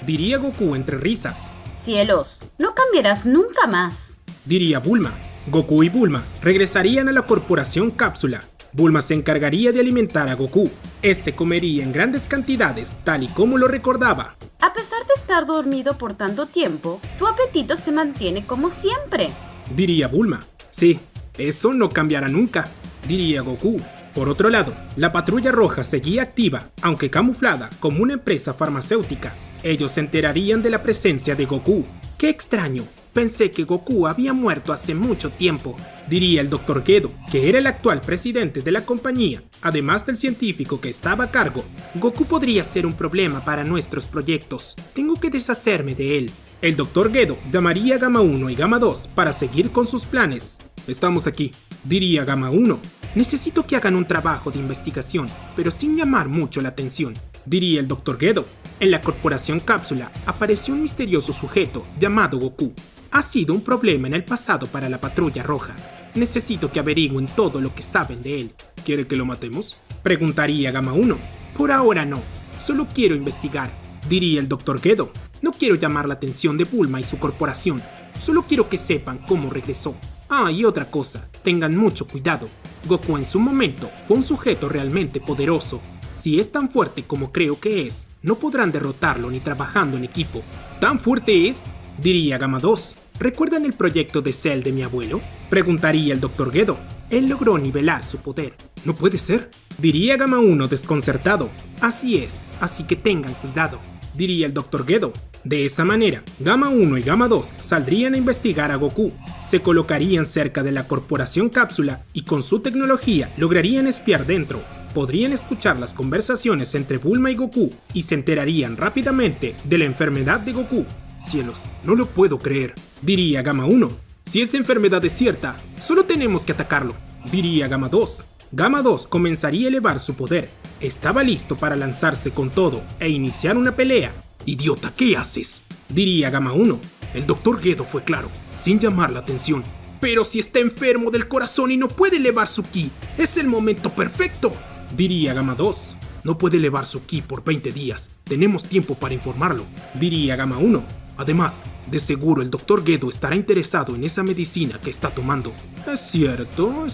diría Goku entre risas. Cielos, no cambiarás nunca más, diría Bulma. Goku y Bulma regresarían a la corporación Cápsula. Bulma se encargaría de alimentar a Goku. Este comería en grandes cantidades, tal y como lo recordaba. A pesar de estar dormido por tanto tiempo, tu apetito se mantiene como siempre, diría Bulma. Sí, eso no cambiará nunca, diría Goku. Por otro lado, la Patrulla Roja seguía activa, aunque camuflada como una empresa farmacéutica. Ellos se enterarían de la presencia de Goku. ¡Qué extraño! Pensé que Goku había muerto hace mucho tiempo, diría el Dr. Gedo, que era el actual presidente de la compañía, además del científico que estaba a cargo. Goku podría ser un problema para nuestros proyectos. Tengo que deshacerme de él. El Dr. Gedo llamaría a Gamma 1 y Gamma 2 para seguir con sus planes. Estamos aquí, diría Gamma 1. Necesito que hagan un trabajo de investigación, pero sin llamar mucho la atención, diría el Dr. Gedo. En la corporación Cápsula apareció un misterioso sujeto llamado Goku. Ha sido un problema en el pasado para la Patrulla Roja. Necesito que averigüen todo lo que saben de él. ¿Quiere que lo matemos?, preguntaría Gamma 1. Por ahora no, solo quiero investigar, diría el Dr. Gedo. No quiero llamar la atención de Bulma y su corporación. Solo quiero que sepan cómo regresó. Ah, y otra cosa, tengan mucho cuidado. Goku en su momento fue un sujeto realmente poderoso. Si es tan fuerte como creo que es, no podrán derrotarlo ni trabajando en equipo. ¿Tan fuerte es?, diría Gamma 2. ¿Recuerdan el proyecto de Cell de mi abuelo?, preguntaría el Dr. Gedo. Él logró nivelar su poder. No puede ser, diría Gamma 1 desconcertado. Así es, así que tengan cuidado, diría el Dr. Gedo. De esa manera, Gamma 1 y Gamma 2 saldrían a investigar a Goku. Se colocarían cerca de la corporación Cápsula y con su tecnología lograrían espiar dentro. Podrían escuchar las conversaciones entre Bulma y Goku y se enterarían rápidamente de la enfermedad de Goku. Cielos, no lo puedo creer, diría Gamma 1. Si esa enfermedad es cierta, solo tenemos que atacarlo, diría Gamma 2. Gamma 2 comenzaría a elevar su poder. Estaba listo para lanzarse con todo e iniciar una pelea. Idiota, ¿qué haces?, diría Gamma 1. El Dr. Gedo fue claro, sin llamar la atención. Pero si está enfermo del corazón y no puede elevar su ki, es el momento perfecto, diría Gamma 2. No puede elevar su ki por 20 días. Tenemos tiempo para informarlo, diría Gamma 1. Además, de seguro el Dr. Gedo estará interesado en esa medicina que está tomando. Es cierto,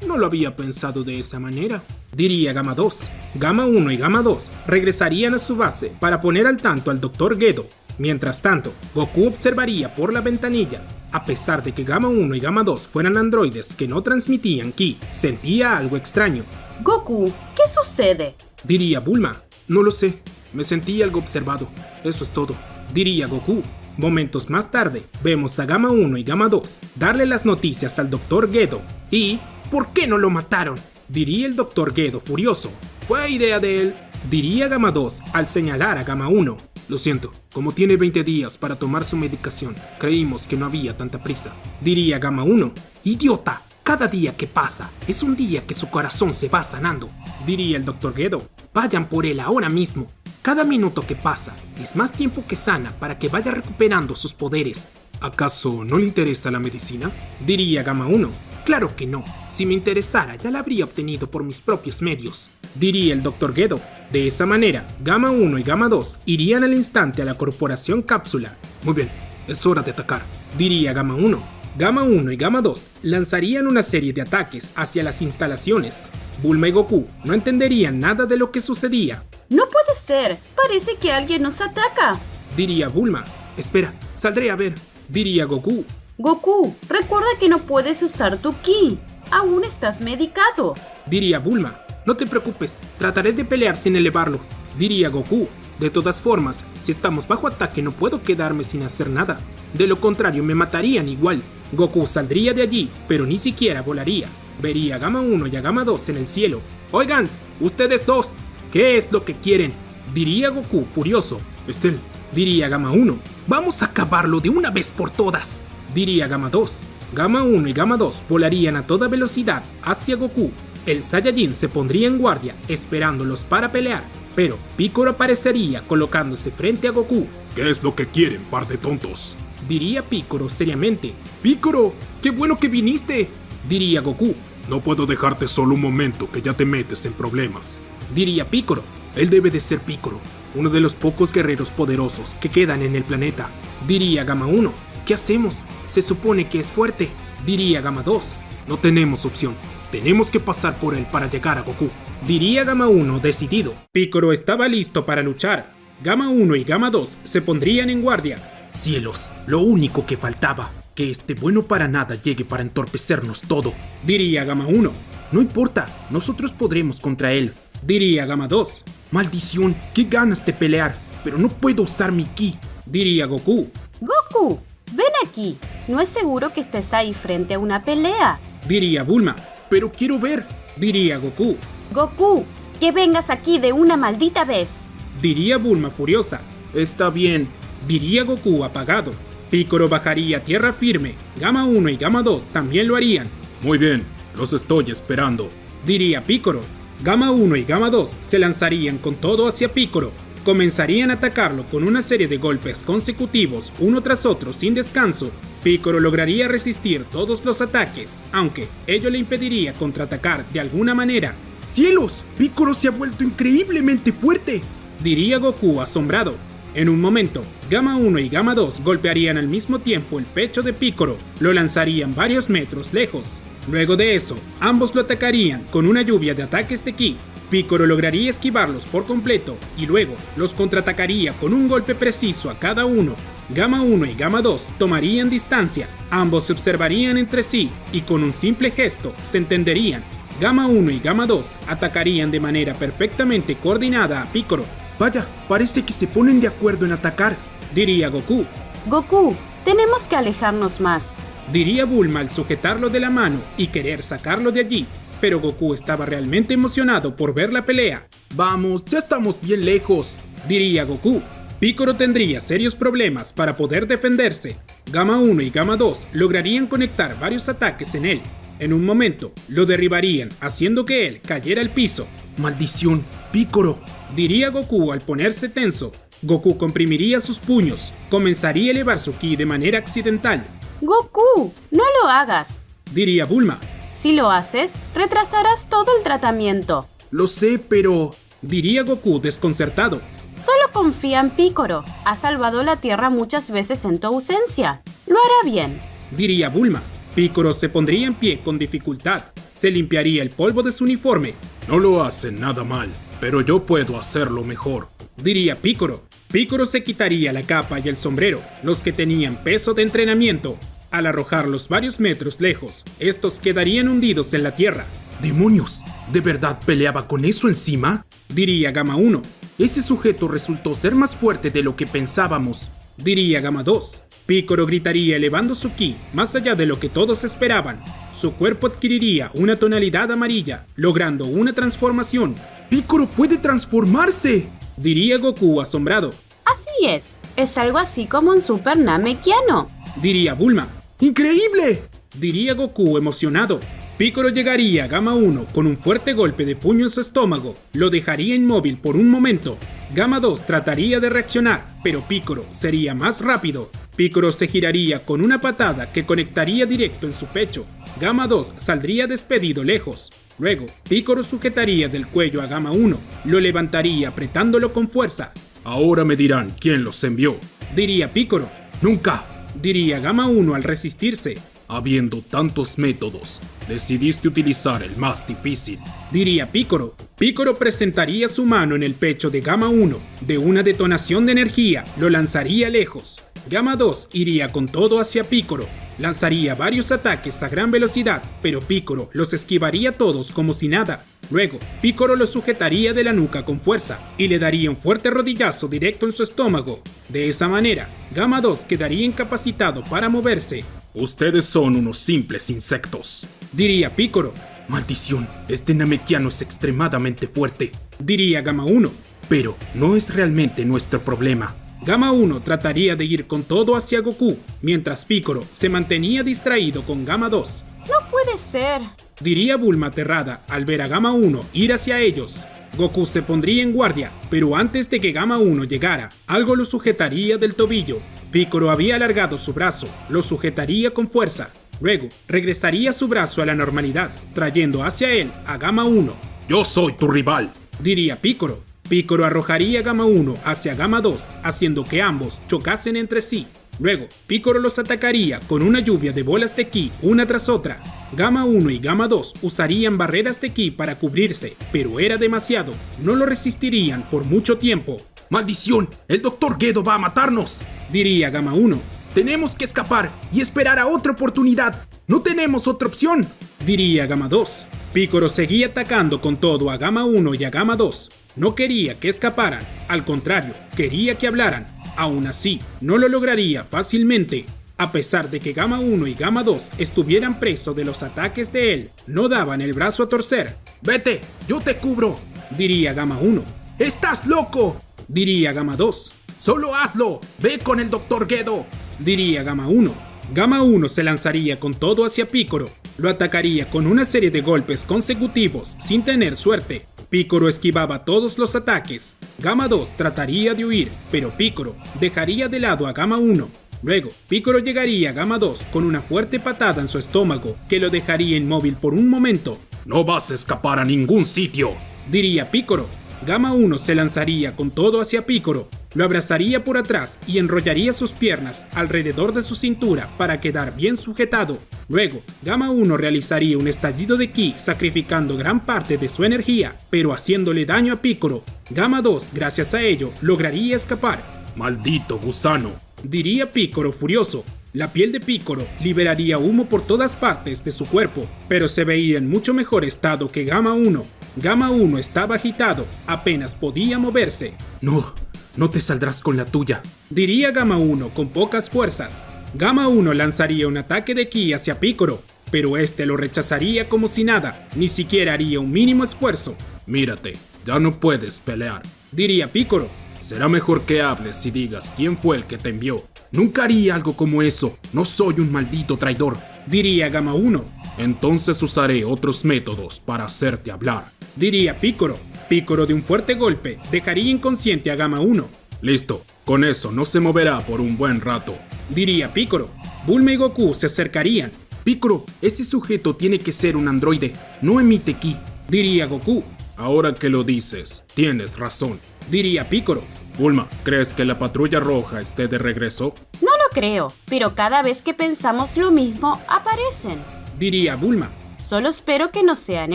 no lo había pensado de esa manera, diría Gamma 2. Gamma 1 y Gamma 2 regresarían a su base para poner al tanto al Dr. Gedo. Mientras tanto, Goku observaría por la ventanilla. A pesar de que Gamma 1 y Gamma 2 fueran androides que no transmitían ki, sentía algo extraño. Goku, ¿qué sucede? Diría Bulma. No lo sé, me sentí algo observado. Eso es todo. Diría Goku. Momentos más tarde, vemos a Gamma 1 y Gamma 2 darle las noticias al Dr. Gedo. ¿Y por qué no lo mataron? Diría el Dr. Gedo furioso. Fue idea de él. Diría Gamma 2 al señalar a Gamma 1. Lo siento, como tiene 20 días para tomar su medicación, creímos que no había tanta prisa. Diría Gamma 1. Idiota, cada día que pasa es un día que su corazón se va sanando. Diría el Dr. Gedo. Vayan por él ahora mismo. Cada minuto que pasa es más tiempo que sana para que vaya recuperando sus poderes. ¿Acaso no le interesa la medicina? Diría Gamma 1. Claro que no. Si me interesara, ya la habría obtenido por mis propios medios. Diría el Dr. Gedo. De esa manera, Gamma 1 y Gamma 2 irían al instante a la Corporación Cápsula. Muy bien, es hora de atacar. Diría Gamma 1. Gamma 1 y Gamma 2 lanzarían una serie de ataques hacia las instalaciones. Bulma y Goku no entenderían nada de lo que sucedía. No puede ser, parece que alguien nos ataca. Diría Bulma. Espera, saldré a ver. Diría Goku. Goku, recuerda que no puedes usar tu ki. Aún estás medicado. Diría Bulma. No te preocupes, trataré de pelear sin elevarlo. Diría Goku. De todas formas, si estamos bajo ataque no puedo quedarme sin hacer nada. De lo contrario me matarían igual. Goku saldría de allí, pero ni siquiera volaría. Vería a Gamma 1 y a Gamma 2 en el cielo. Oigan, ustedes dos, ¿qué es lo que quieren? Diría Goku furioso. Es él. Diría Gamma 1. Vamos a acabarlo de una vez por todas. Diría Gamma 2. Gamma 1 y Gamma 2 volarían a toda velocidad hacia Goku. El Saiyajin se pondría en guardia, esperándolos para pelear. Pero Piccolo aparecería colocándose frente a Goku. ¿Qué es lo que quieren, par de tontos? Diría Piccolo seriamente. Piccolo, qué bueno que viniste. Diría Goku. No puedo dejarte solo un momento que ya te metes en problemas. Diría Piccolo. Él debe de ser Piccolo, uno de los pocos guerreros poderosos que quedan en el planeta. Diría Gamma 1. ¿Qué hacemos? Se supone que es fuerte. Diría Gamma 2. No tenemos opción. Tenemos que pasar por él para llegar a Goku. Diría Gamma 1 decidido. Piccolo estaba listo para luchar. Gamma 1 y Gamma 2 se pondrían en guardia. Cielos, lo único que faltaba. Que este bueno para nada llegue para entorpecernos todo. Diría Gamma 1. No importa, nosotros podremos contra él. Diría Gamma 2. Maldición, qué ganas de pelear, pero no puedo usar mi ki. Diría Goku. Goku, ven aquí. No es seguro que estés ahí frente a una pelea. Diría Bulma. Pero quiero ver. Diría Goku. Goku, que vengas aquí de una maldita vez. Diría Bulma furiosa. Está bien. Diría Goku apagado. Piccolo bajaría a tierra firme. Gamma 1 y Gamma 2 también lo harían. Muy bien, los estoy esperando. Diría Piccolo. Gamma 1 y Gamma 2 se lanzarían con todo hacia Piccolo. Comenzarían a atacarlo con una serie de golpes consecutivos, uno tras otro sin descanso. Piccolo lograría resistir todos los ataques, aunque ello le impediría contraatacar de alguna manera. ¡Cielos! ¡Piccolo se ha vuelto increíblemente fuerte! Diría Goku asombrado. En un momento, Gamma 1 y Gamma 2 golpearían al mismo tiempo el pecho de Piccolo, lo lanzarían varios metros lejos. Luego de eso, ambos lo atacarían con una lluvia de ataques de ki. Piccolo lograría esquivarlos por completo y luego los contraatacaría con un golpe preciso a cada uno. Gamma 1 y Gamma 2 tomarían distancia, ambos se observarían entre sí y con un simple gesto se entenderían. Gamma 1 y Gamma 2 atacarían de manera perfectamente coordinada a Piccolo. Vaya, parece que se ponen de acuerdo en atacar. Diría Goku. Goku, tenemos que alejarnos más. Diría Bulma al sujetarlo de la mano y querer sacarlo de allí. Pero Goku estaba realmente emocionado por ver la pelea. Vamos, ya estamos bien lejos. Diría Goku. Piccolo tendría serios problemas para poder defenderse. Gamma 1 y Gamma 2 lograrían conectar varios ataques en él. En un momento, lo derribarían, haciendo que él cayera al piso. ¡Maldición! ¡Piccolo! Diría Goku al ponerse tenso. Goku comprimiría sus puños, comenzaría a elevar su ki de manera accidental. Goku, no lo hagas. Diría Bulma. Si lo haces, retrasarás todo el tratamiento. Lo sé, pero... Diría Goku desconcertado. Solo confía en Piccolo. Ha salvado la Tierra muchas veces en tu ausencia. Lo hará bien. Diría Bulma. Piccolo se pondría en pie con dificultad. Se limpiaría el polvo de su uniforme. No lo hace nada mal, pero yo puedo hacerlo mejor. Diría Piccolo. Piccolo se quitaría la capa y el sombrero, los que tenían peso de entrenamiento. Al arrojarlos varios metros lejos, estos quedarían hundidos en la tierra. ¡Demonios! ¿De verdad peleaba con eso encima? Diría Gamma 1. Ese sujeto resultó ser más fuerte de lo que pensábamos. Diría Gamma 2. Piccolo gritaría elevando su ki más allá de lo que todos esperaban. Su cuerpo adquiriría una tonalidad amarilla, logrando una transformación. ¡Piccolo puede transformarse!, diría Goku asombrado. Así es algo así como un Super Namekiano, diría Bulma. ¡Increíble!, diría Goku emocionado. Piccolo llegaría a Gamma 1 con un fuerte golpe de puño en su estómago, lo dejaría inmóvil por un momento. Gamma 2 trataría de reaccionar, pero Piccolo sería más rápido. Piccolo se giraría con una patada que conectaría directo en su pecho. Gamma 2 saldría despedido lejos. Luego, Piccolo sujetaría del cuello a Gamma 1, lo levantaría apretándolo con fuerza. Ahora me dirán quién los envió, diría Piccolo. Nunca, diría Gamma 1 al resistirse. Habiendo tantos métodos, decidiste utilizar el más difícil, diría Piccolo. Piccolo presentaría su mano en el pecho de Gamma 1. De una detonación de energía, lo lanzaría lejos. Gamma 2 iría con todo hacia Piccolo. Lanzaría varios ataques a gran velocidad, pero Piccolo los esquivaría todos como si nada. Luego, Piccolo lo sujetaría de la nuca con fuerza y le daría un fuerte rodillazo directo en su estómago. De esa manera, Gamma 2 quedaría incapacitado para moverse. Ustedes son unos simples insectos, diría Piccolo. Maldición, este Namekiano es extremadamente fuerte, diría Gamma 1. Pero no es realmente nuestro problema. Gamma 1 trataría de ir con todo hacia Goku, mientras Piccolo se mantenía distraído con Gamma 2. No puede ser, diría Bulma aterrada al ver a Gamma 1 ir hacia ellos. Goku se pondría en guardia, pero antes de que Gamma 1 llegara, algo lo sujetaría del tobillo. Piccolo había alargado su brazo, lo sujetaría con fuerza. Luego, regresaría su brazo a la normalidad, trayendo hacia él a Gamma 1. Yo soy tu rival, diría Piccolo. Piccolo arrojaría a Gamma 1 hacia Gamma 2, haciendo que ambos chocasen entre sí. Luego, Piccolo los atacaría con una lluvia de bolas de ki una tras otra. Gamma 1 y Gamma 2 usarían barreras de ki para cubrirse, pero era demasiado. No lo resistirían por mucho tiempo. ¡Maldición! ¡El Dr. Gedo va a matarnos!, diría Gamma 1. Tenemos que escapar y esperar a otra oportunidad. No tenemos otra opción, diría Gamma 2. Piccolo seguía atacando con todo a Gamma 1 y a Gamma 2. No quería que escaparan, al contrario, quería que hablaran. Aún así, no lo lograría fácilmente. A pesar de que Gamma 1 y Gamma 2 estuvieran presos de los ataques de él, no daban el brazo a torcer. ¡Vete! ¡Yo te cubro!, diría Gamma 1. ¡Estás loco!, diría Gamma 2. ¡Solo hazlo! ¡Ve con el Dr. Gedo!, diría Gamma 1. Gamma 1 se lanzaría con todo hacia Piccolo. Lo atacaría con una serie de golpes consecutivos sin tener suerte. Piccolo esquivaba todos los ataques. Gamma 2 trataría de huir, pero Piccolo dejaría de lado a Gamma 1. Luego, Piccolo llegaría a Gamma 2 con una fuerte patada en su estómago que lo dejaría inmóvil por un momento. No vas a escapar a ningún sitio, diría Piccolo. Gamma 1 se lanzaría con todo hacia Piccolo. Lo abrazaría por atrás y enrollaría sus piernas alrededor de su cintura para quedar bien sujetado. Luego, Gamma 1 realizaría un estallido de ki sacrificando gran parte de su energía, pero haciéndole daño a Piccolo. Gamma 2, gracias a ello, lograría escapar. ¡Maldito gusano!, diría Piccolo furioso. La piel de Piccolo liberaría humo por todas partes de su cuerpo, pero se veía en mucho mejor estado que Gamma 1. Gamma 1 estaba agitado, apenas podía moverse. No te saldrás con la tuya, diría Gamma 1 con pocas fuerzas. Gamma 1 lanzaría un ataque de ki hacia Piccolo, pero este lo rechazaría como si nada, ni siquiera haría un mínimo esfuerzo. Mírate, ya no puedes pelear, diría Piccolo. Será mejor que hables y digas quién fue el que te envió. Nunca haría algo como eso, no soy un maldito traidor, diría Gamma 1. Entonces usaré otros métodos para hacerte hablar, diría Piccolo. Piccolo de un fuerte golpe dejaría inconsciente a Gamma 1. Listo, con eso no se moverá por un buen rato, diría Piccolo. Bulma y Goku se acercarían. Piccolo, ese sujeto tiene que ser un androide, no emite ki, diría Goku. Ahora que lo dices, tienes razón, diría Piccolo. Bulma, ¿crees que la patrulla roja esté de regreso? No lo creo, pero cada vez que pensamos lo mismo, aparecen, diría Bulma. Solo espero que no sean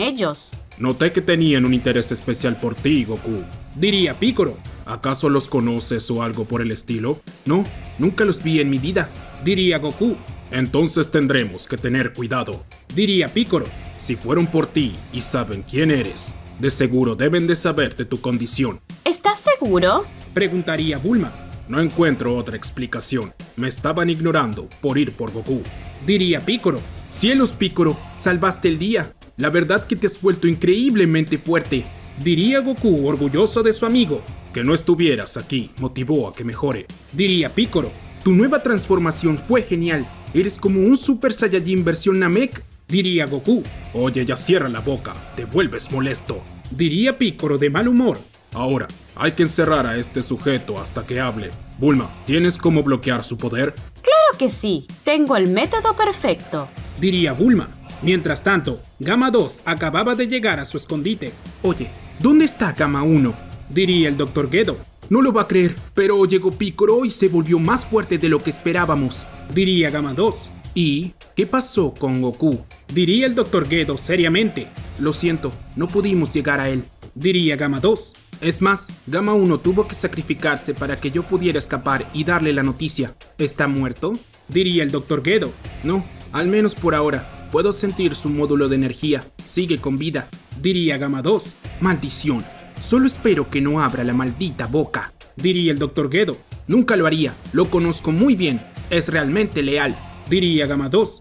ellos. Noté que tenían un interés especial por ti, Goku, diría Piccolo. ¿Acaso los conoces o algo por el estilo? No, nunca los vi en mi vida, diría Goku. Entonces tendremos que tener cuidado, diría Piccolo. Si fueron por ti y saben quién eres, de seguro deben de saber de tu condición. ¿Estás seguro? Preguntaría Bulma. No encuentro otra explicación. Me estaban ignorando por ir por Goku, diría Piccolo. Cielos, Piccolo, salvaste el día. La verdad que te has vuelto increíblemente fuerte, diría Goku orgulloso de su amigo. Que no estuvieras aquí motivó a que mejore, diría Piccolo. Tu nueva transformación fue genial. Eres como un Super Saiyajin versión Namek, diría Goku. Oye, ya cierra la boca, te vuelves molesto, diría Piccolo de mal humor. Ahora, hay que encerrar a este sujeto hasta que hable. Bulma, ¿tienes cómo bloquear su poder? Claro que sí, tengo el método perfecto, diría Bulma. Mientras tanto, Gamma 2 acababa de llegar a su escondite. Oye, ¿dónde está Gamma 1? Diría el Dr. Gedo. No lo va a creer, pero llegó Piccolo y se volvió más fuerte de lo que esperábamos, diría Gamma 2. ¿Y qué pasó con Goku? Diría el Dr. Gedo seriamente. Lo siento, no pudimos llegar a él, diría Gamma 2. Es más, Gamma 1 tuvo que sacrificarse para que yo pudiera escapar y darle la noticia. ¿Está muerto? Diría el Dr. Gedo. No, al menos por ahora. Puedo sentir su módulo de energía. Sigue con vida, diría Gamma 2. Maldición. Solo espero que no abra la maldita boca, diría el Dr. Gedo. Nunca lo haría, lo conozco muy bien. Es realmente leal, diría Gamma 2.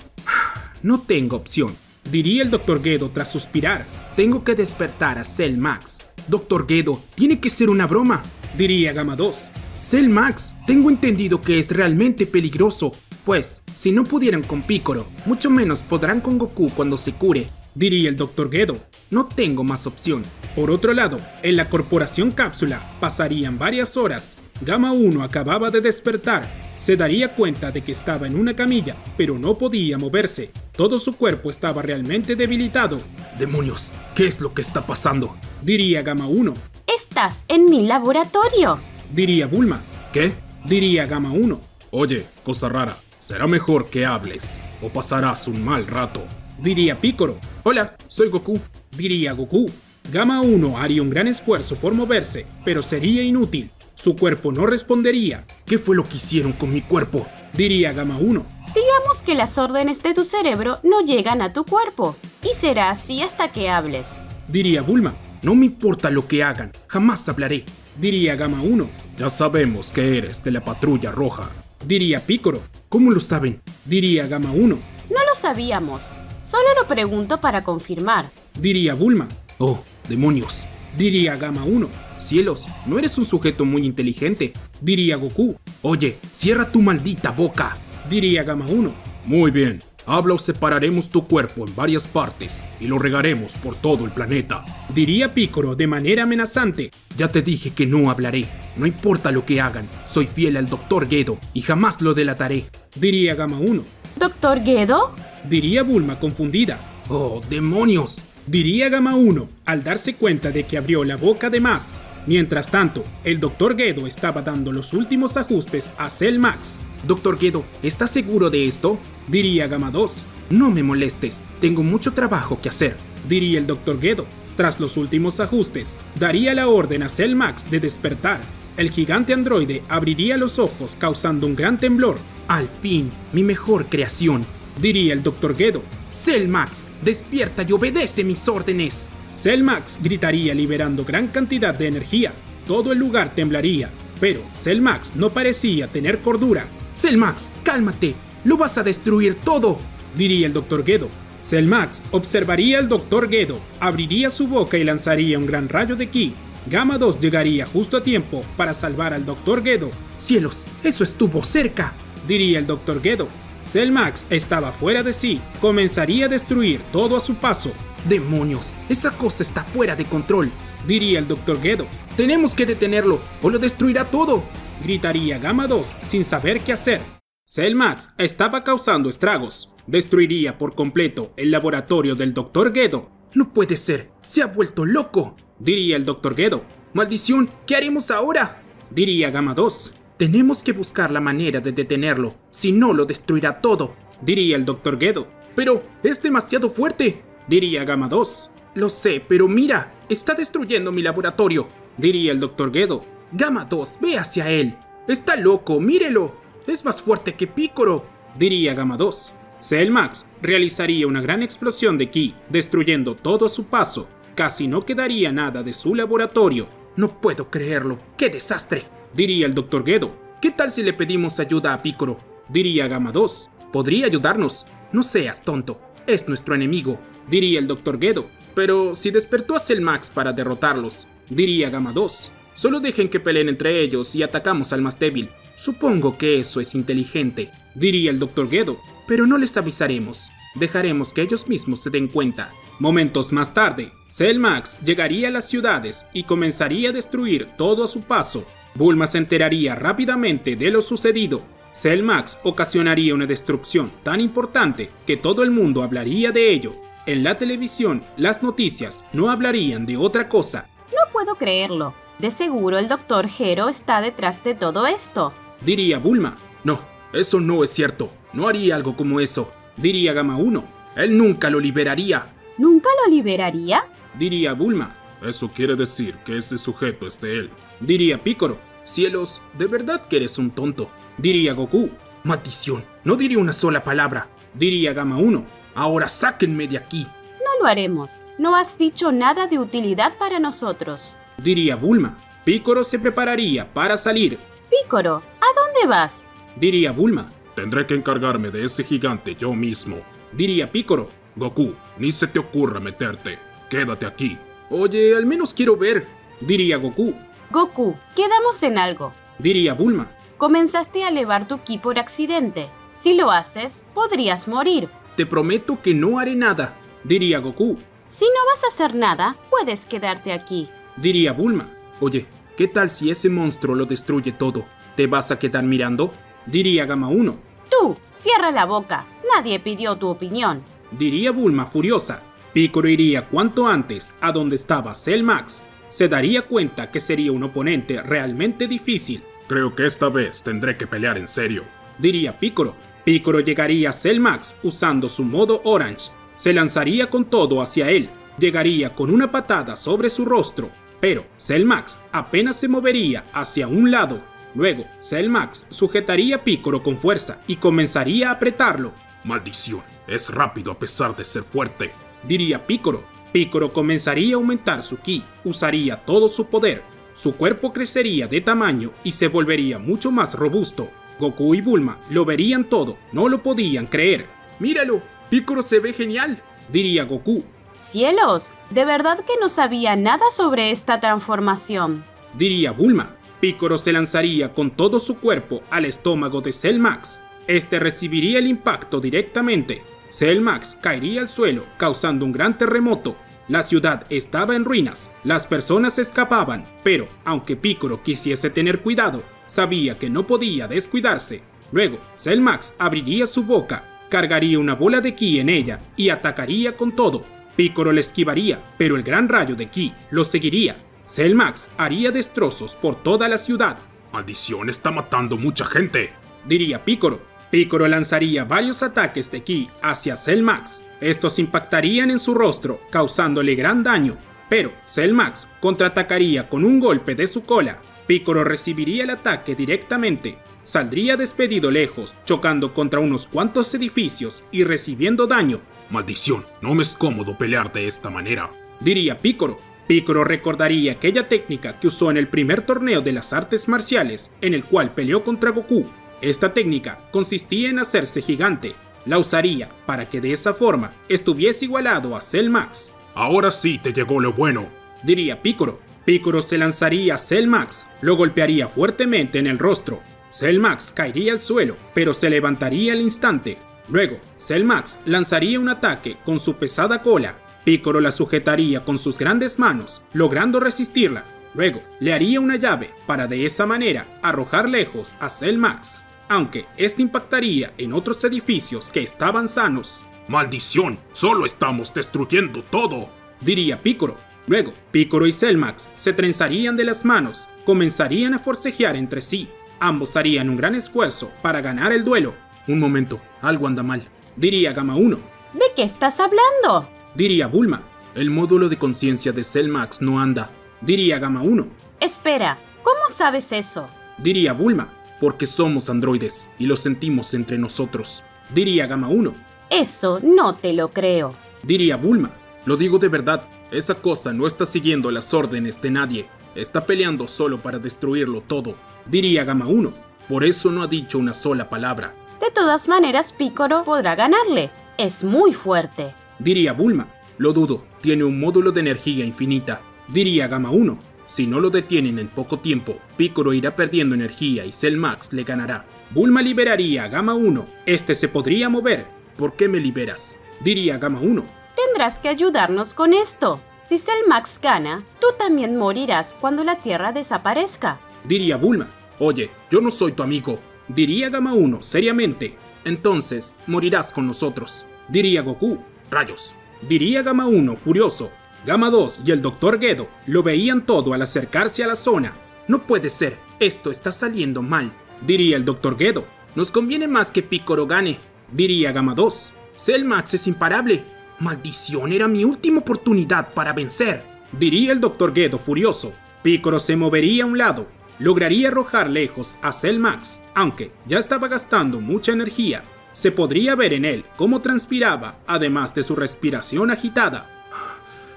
No tengo opción, diría el Dr. Gedo tras suspirar. Tengo que despertar a Cell Max. Dr. Gedo, tiene que ser una broma, diría Gamma 2. Cell Max, tengo entendido que es realmente peligroso. Pues, si no pudieran con Piccolo, mucho menos podrán con Goku cuando se cure, diría el Dr. Gedo. No tengo más opción. Por otro lado, en la Corporación Cápsula pasarían varias horas. Gamma 1 acababa de despertar. Se daría cuenta de que estaba en una camilla, pero no podía moverse. Todo su cuerpo estaba realmente debilitado. ¡Demonios! ¿Qué es lo que está pasando? Diría Gamma 1. Estás en mi laboratorio, diría Bulma. ¿Qué? Diría Gamma 1. Oye, cosa rara, será mejor que hables o pasarás un mal rato, diría Piccolo. Hola, soy Goku, diría Goku. Gamma 1 haría un gran esfuerzo por moverse, pero sería inútil. Su cuerpo no respondería. ¿Qué fue lo que hicieron con mi cuerpo? Diría Gamma 1. Digamos que las órdenes de tu cerebro no llegan a tu cuerpo, y será así hasta que hables, diría Bulma. No me importa lo que hagan, jamás hablaré, diría Gamma 1. Ya sabemos que eres de la Patrulla Roja, diría Piccolo. ¿Cómo lo saben? Diría Gamma 1. No lo sabíamos, solo lo pregunto para confirmar, diría Bulma. Oh, demonios, diría Gamma 1. Cielos, no eres un sujeto muy inteligente, diría Goku. Oye, cierra tu maldita boca, diría Gamma 1. Muy bien, habla o separaremos tu cuerpo en varias partes y lo regaremos por todo el planeta, diría Piccolo de manera amenazante. Ya te dije que no hablaré, no importa lo que hagan, soy fiel al Dr. Gedo y jamás lo delataré, diría Gamma 1. ¿Dr. Gedo? Diría Bulma confundida. Oh, demonios, diría Gamma 1 al darse cuenta de que abrió la boca de más. Mientras tanto, el Dr. Gedo estaba dando los últimos ajustes a Cell Max. Dr. Gedo, ¿estás seguro de esto? Diría Gamma 2. No me molestes, tengo mucho trabajo que hacer, diría el Dr. Gedo. Tras los últimos ajustes, daría la orden a Cell Max de despertar. El gigante androide abriría los ojos causando un gran temblor. Al fin, mi mejor creación, diría el Dr. Gedo. Cell Max, despierta y obedece mis órdenes. Cell Max gritaría liberando gran cantidad de energía. Todo el lugar temblaría, pero Cell Max no parecía tener cordura. Cell Max, cálmate, lo vas a destruir todo, diría el Dr. Gedo. Cell Max observaría al Dr. Gedo, abriría su boca y lanzaría un gran rayo de ki. Gamma 2 llegaría justo a tiempo para salvar al Dr. Gedo. Cielos, eso estuvo cerca, diría el Dr. Gedo. Cell Max estaba fuera de sí, comenzaría a destruir todo a su paso. ¡Demonios! ¡Esa cosa está fuera de control!, diría el Dr. Gedo. ¡Tenemos que detenerlo o lo destruirá todo!, gritaría Gamma 2 sin saber qué hacer. Cell Max estaba causando estragos. Destruiría por completo el laboratorio del Dr. Gedo. ¡No puede ser! ¡Se ha vuelto loco!, diría el Dr. Gedo. ¡Maldición! ¿Qué haremos ahora?, diría Gamma 2. Tenemos que buscar la manera de detenerlo, si no lo destruirá todo, diría el Dr. Gedo. Pero es demasiado fuerte, diría Gamma 2. Lo sé, pero mira, está destruyendo mi laboratorio, diría el Dr. Gedo. Gamma 2, ve hacia él. Está loco, mírelo. Es más fuerte que Picoro, diría Gamma 2. Cell Max realizaría una gran explosión de ki, destruyendo todo a su paso. Casi no quedaría nada de su laboratorio. No puedo creerlo. ¡Qué desastre!, diría el Dr. Gedo. ¿Qué tal si le pedimos ayuda a Picoro?, diría Gamma 2. Podría ayudarnos. No seas tonto. Es nuestro enemigo, diría el Dr. Gedo. Pero si despertó a Cell Max para derrotarlos, diría Gamma 2. Solo dejen que peleen entre ellos y atacamos al más débil. Supongo que eso es inteligente, diría el Dr. Gedo. Pero no les avisaremos. Dejaremos que ellos mismos se den cuenta. Momentos más tarde, Cell Max llegaría a las ciudades y comenzaría a destruir todo a su paso. Bulma se enteraría rápidamente de lo sucedido. Cell Max ocasionaría una destrucción tan importante que todo el mundo hablaría de ello. En la televisión, las noticias no hablarían de otra cosa. No puedo creerlo. De seguro el Dr. Gero está detrás de todo esto, diría Bulma. No, eso no es cierto. No haría algo como eso, diría Gamma 1. Él nunca lo liberaría. ¿Nunca lo liberaría?, diría Bulma. Eso quiere decir que ese sujeto es de él, diría Picoro. Cielos, de verdad que eres un tonto, diría Goku. Maldición, no diré una sola palabra, diría Gamma 1. Ahora sáquenme de aquí, No lo haremos. No has dicho nada de utilidad para nosotros. diría Bulma. Picoro se prepararía para salir, Picoro, ¿a dónde vas? diría Bulma. tendré que encargarme de ese gigante yo mismo. Diría Picoro. Goku, ni se te ocurra meterte, quédate aquí. Oye, al menos quiero ver, diría Goku. Goku, quedamos en algo. Diría Bulma. Comenzaste a elevar tu ki por accidente. Si lo haces, podrías morir. Te prometo que no haré nada, diría Goku. Si no vas a hacer nada, puedes quedarte aquí. Diría Bulma. Oye, ¿qué tal si ese monstruo lo destruye todo? ¿Te vas a quedar mirando? Diría Gamma 1. Tú, cierra la boca. Nadie pidió tu opinión. Diría Bulma furiosa. Picoro iría cuanto antes a donde estaba Cell Max. Se daría cuenta que sería un oponente realmente difícil, Creo que esta vez tendré que pelear en serio. diría Picoro. Picoro llegaría a Cell Max usando su modo Orange. Se lanzaría con todo hacia él. Llegaría con una patada sobre su rostro. Pero Cell Max apenas se movería hacia un lado. Luego, Cell Max sujetaría a Picoro con fuerza y comenzaría a apretarlo, Maldición, es rápido a pesar de ser fuerte. diría Picoro. Picoro comenzaría a aumentar su ki, usaría todo su poder. Su cuerpo crecería de tamaño y se volvería mucho más robusto. Goku y Bulma lo verían todo, no lo podían creer. ¡Míralo! ¡Picoro se ve genial!, diría Goku. ¡Cielos! De verdad que no sabía nada sobre esta transformación. Diría Bulma. Picoro se lanzaría con todo su cuerpo al estómago de Cell Max. Este recibiría el impacto directamente. Cell Max caería al suelo, causando un gran terremoto. La ciudad estaba en ruinas, las personas escapaban, pero aunque Picoro quisiese tener cuidado, sabía que no podía descuidarse. Luego, Cell Max abriría su boca, cargaría una bola de ki en ella y atacaría con todo. Picoro le esquivaría, pero el gran rayo de ki lo seguiría. Cell Max haría destrozos por toda la ciudad, Maldición, está matando mucha gente. diría Picoro. Picoro lanzaría varios ataques de ki hacia Cell Max. Estos impactarían en su rostro, causándole gran daño. Pero Cell Max contraatacaría con un golpe de su cola. Picoro recibiría el ataque directamente. Saldría despedido lejos, chocando contra unos cuantos edificios y recibiendo daño, Maldición, no me es cómodo pelear de esta manera. diría Picoro. Picoro recordaría aquella técnica que usó en el primer torneo de las artes marciales, en el cual peleó contra Goku. Esta técnica consistía en hacerse gigante. La usaría para que de esa forma estuviese igualado a Cell Max, Ahora sí te llegó lo bueno. diría Picoro. Picoro se lanzaría a Cell Max, lo golpearía fuertemente en el rostro. Cell Max caería al suelo, pero se levantaría al instante. Luego, Cell Max lanzaría un ataque con su pesada cola. Picoro la sujetaría con sus grandes manos, logrando resistirla. Luego, le haría una llave para de esa manera arrojar lejos a Cell Max, aunque este impactaría en otros edificios que estaban sanos, Maldición, solo estamos destruyendo todo. diría Picoro. Luego, Picoro y Cell Max se trenzarían de las manos, comenzarían a forcejear entre sí. Ambos harían un gran esfuerzo para ganar el duelo. Un momento, algo anda mal, diría Gamma 1. ¿De qué estás hablando? Diría Bulma. El módulo de conciencia de Cell Max no anda, diría Gamma 1. Espera, ¿Cómo sabes eso? Diría Bulma, porque somos androides y lo sentimos entre nosotros. Diría Gamma 1. Eso no te lo creo. Diría Bulma, lo digo de verdad, esa cosa no está siguiendo las órdenes de nadie, está peleando solo para destruirlo todo. Diría Gamma 1, por eso no ha dicho una sola palabra. De todas maneras, Piccolo podrá ganarle. Es muy fuerte. Diría Bulma, lo dudo, tiene un módulo de energía infinita. Diría Gamma 1, si no lo detienen en poco tiempo, Piccolo irá perdiendo energía y Cell Max le ganará. Bulma liberaría a Gamma 1, este se podría mover. ¿Por qué me liberas? Diría Gamma 1. Tendrás que ayudarnos con esto. Si Cell Max gana, tú también morirás cuando la Tierra desaparezca. Diría Bulma, oye, yo no soy tu amigo. Diría Gamma 1 seriamente, entonces morirás con nosotros. Diría Goku, rayos. Diría Gamma 1 furioso. Gamma 2 y el Dr. Gedo lo veían todo al acercarse a la zona. No puede ser, esto está saliendo mal. Diría el Dr. Gedo, nos conviene más que Piccolo gane. Diría Gamma 2, Cell Max es imparable. Maldición, era mi última oportunidad para vencer. Diría el Dr. Gedo furioso. Piccolo se movería a un lado, lograría arrojar lejos a Cell Max, aunque ya estaba gastando mucha energía. Se podría ver en él cómo transpiraba, además de su respiración agitada.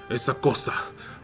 Esa cosa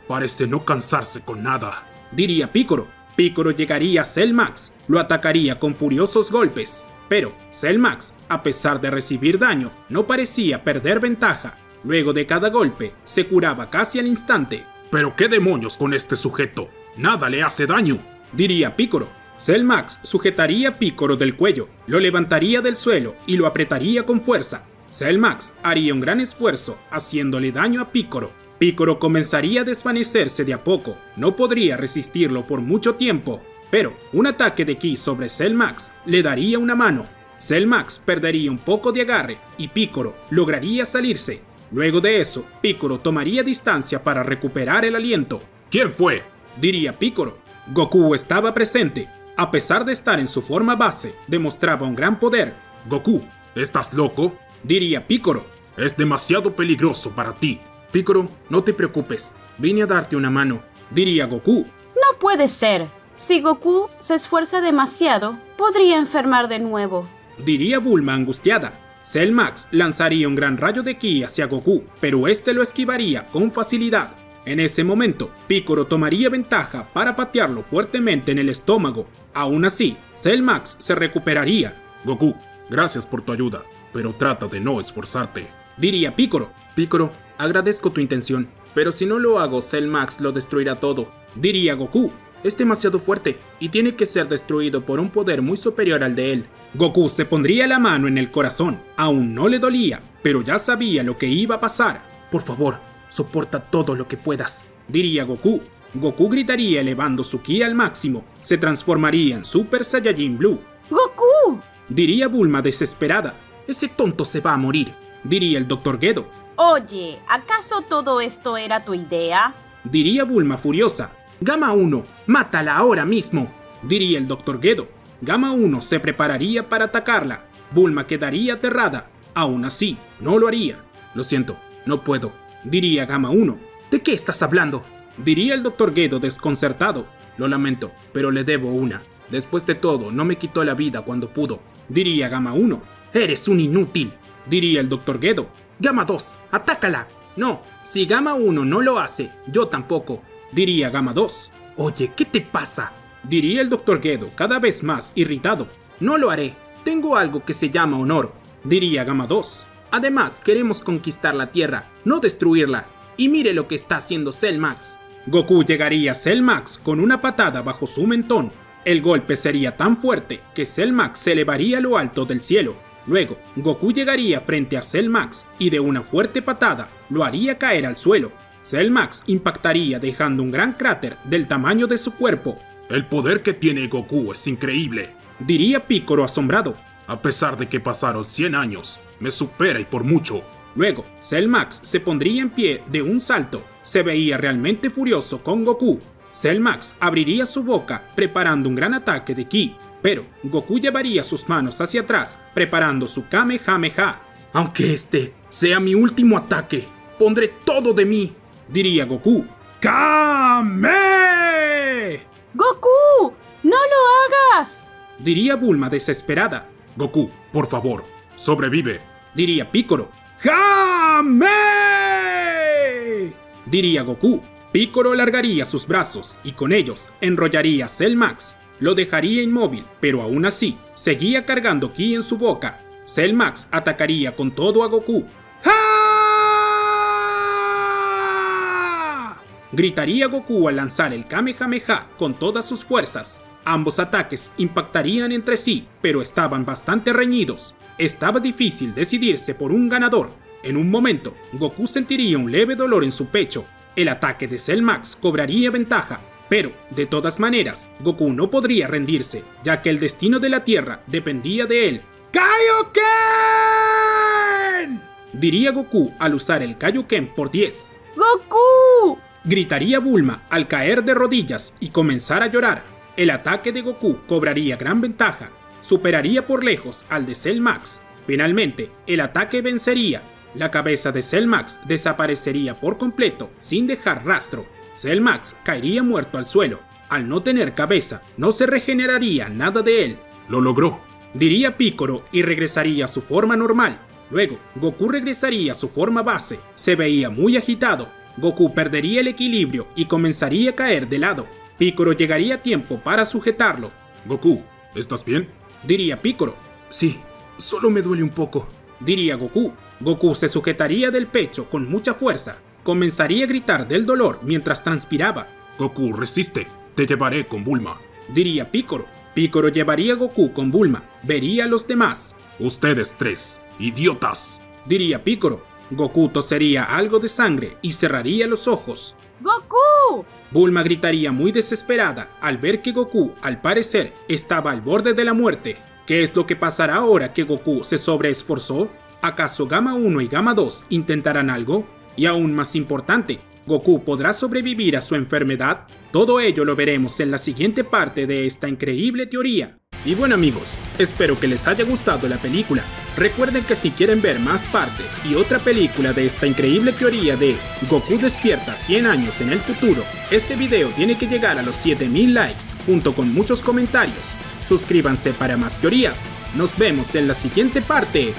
parece no cansarse con nada. Diría Piccolo. Piccolo llegaría a Cell Max, lo atacaría con furiosos golpes. Pero Cell Max, a pesar de recibir daño, no parecía perder ventaja. Luego de cada golpe, se curaba casi al instante. ¿Pero qué demonios con este sujeto? Nada le hace daño. Diría Piccolo. Cell Max sujetaría a Piccolo del cuello, lo levantaría del suelo y lo apretaría con fuerza. Cell Max haría un gran esfuerzo, haciéndole daño a Piccolo. Piccolo comenzaría a desvanecerse de a poco, no podría resistirlo por mucho tiempo, pero un ataque de ki sobre Cell Max le daría una mano. Cell Max perdería un poco de agarre y Piccolo lograría salirse. Luego de eso, Piccolo tomaría distancia para recuperar el aliento. ¿Quién fue? Diría Piccolo. Goku estaba presente. A pesar de estar en su forma base, demostraba un gran poder. Goku, ¿estás loco? Diría Piccolo. Es demasiado peligroso para ti. Piccolo, no te preocupes, vine a darte una mano. Diría Goku. No puede ser. Si Goku se esfuerza demasiado, podría enfermar de nuevo. Diría Bulma angustiada. Cell Max lanzaría un gran rayo de ki hacia Goku, pero este lo esquivaría con facilidad. En ese momento, Piccolo tomaría ventaja para patearlo fuertemente en el estómago. Aún así, Cell Max se recuperaría. Goku, gracias por tu ayuda, pero trata de no esforzarte. Diría Piccolo. Piccolo, agradezco tu intención, pero si no lo hago, Cell Max lo destruirá todo. Diría Goku. Es demasiado fuerte y tiene que ser destruido por un poder muy superior al de él. Goku se pondría la mano en el corazón. Aún no le dolía, pero ya sabía lo que iba a pasar. Por favor, soporta todo lo que puedas, diría Goku. Goku gritaría elevando su ki al máximo. Se transformaría en Super Saiyajin Blue. ¡Goku! Diría Bulma desesperada. Ese tonto se va a morir, diría el Dr. Gedo. Oye, ¿acaso todo esto era tu idea? Diría Bulma furiosa. Gamma 1, mátala ahora mismo, diría el Dr. Gedo. Gamma 1 se prepararía para atacarla. Bulma quedaría aterrada. Aún así, no lo haría. Lo siento, no puedo, diría Gamma 1. ¿De qué estás hablando? Diría el Dr. Gedo desconcertado. Lo lamento, pero le debo una. Después de todo, no me quitó la vida cuando pudo, diría Gamma 1. Eres un inútil, diría el Dr. Gedo. Gamma 2, atácala. No, si Gamma 1 no lo hace, yo tampoco, diría Gamma 2. Oye, ¿qué te pasa? Diría el Dr. Gedo cada vez más irritado. No lo haré, tengo algo que se llama honor, diría Gamma 2. Además, queremos conquistar la Tierra, no destruirla. Y mire lo que está haciendo Cell Max. Goku llegaría a Cell Max con una patada bajo su mentón. El golpe sería tan fuerte que Cell Max se elevaría a lo alto del cielo. Luego, Goku llegaría frente a Cell Max y de una fuerte patada lo haría caer al suelo. Cell Max impactaría dejando un gran cráter del tamaño de su cuerpo. El poder que tiene Goku es increíble, diría Piccolo asombrado. A pesar de que pasaron 100 años, me supera y por mucho. Luego, Cell Max se pondría en pie de un salto. Se veía realmente furioso con Goku. Cell Max abriría su boca preparando un gran ataque de ki, pero Goku llevaría sus manos hacia atrás preparando su Kamehameha. Aunque este sea mi último ataque, pondré todo de mí, diría Goku. ¡Kame! ¡Goku! ¡No lo hagas! Diría Bulma desesperada. Goku, por favor, sobrevive. Diría Piccolo. ¡Jame! Diría Goku. Piccolo alargaría sus brazos y con ellos enrollaría a Cell Max. Lo dejaría inmóvil, pero aún así seguía cargando ki en su boca. Cell Max atacaría con todo a Goku. ¡Ah! Gritaría Goku al lanzar el Kamehameha con todas sus fuerzas. Ambos ataques impactarían entre sí, pero estaban bastante reñidos. Estaba difícil decidirse por un ganador. En un momento, Goku sentiría un leve dolor en su pecho. El ataque de Cell Max cobraría ventaja, pero, de todas maneras, Goku no podría rendirse, ya que el destino de la Tierra dependía de él. ¡Kaioken! Diría Goku al usar el Kaioken por 10. ¡Goku! Gritaría Bulma al caer de rodillas y comenzar a llorar. El ataque de Goku cobraría gran ventaja, superaría por lejos al de Cell Max. Finalmente, el ataque vencería. La cabeza de Cell Max desaparecería por completo, sin dejar rastro. Cell Max caería muerto al suelo. Al no tener cabeza, no se regeneraría nada de él. Lo logró, Diría Piccolo y regresaría a su forma normal. Luego, Goku regresaría a su forma base. Se veía muy agitado. Goku perdería el equilibrio y comenzaría a caer de lado. Piccolo llegaría a tiempo para sujetarlo. Goku, ¿estás bien? Diría Piccolo. Sí, solo me duele un poco. Diría Goku. Goku se sujetaría del pecho con mucha fuerza. Comenzaría a gritar del dolor mientras transpiraba. Goku, resiste. Te llevaré con Bulma. Diría Piccolo. Piccolo llevaría a Goku con Bulma. Vería a los demás. Ustedes tres, idiotas. Diría Piccolo. Goku tosería algo de sangre y cerraría los ojos. ¡Goku! Bulma gritaría muy desesperada al ver que Goku, al parecer, estaba al borde de la muerte. ¿Qué es lo que pasará ahora que Goku se sobreesforzó? ¿Acaso Gamma 1 y Gamma 2 intentarán algo? Y aún más importante, ¿Goku podrá sobrevivir a su enfermedad? Todo ello lo veremos en la siguiente parte de esta increíble teoría. Y bueno amigos, espero que les haya gustado la película. Recuerden que si quieren ver más partes y otra película de esta increíble teoría de Goku despierta 100 años en el futuro, este video tiene que llegar a los 7000 likes, junto con muchos comentarios. Suscríbanse para más teorías. Nos vemos en la siguiente parte.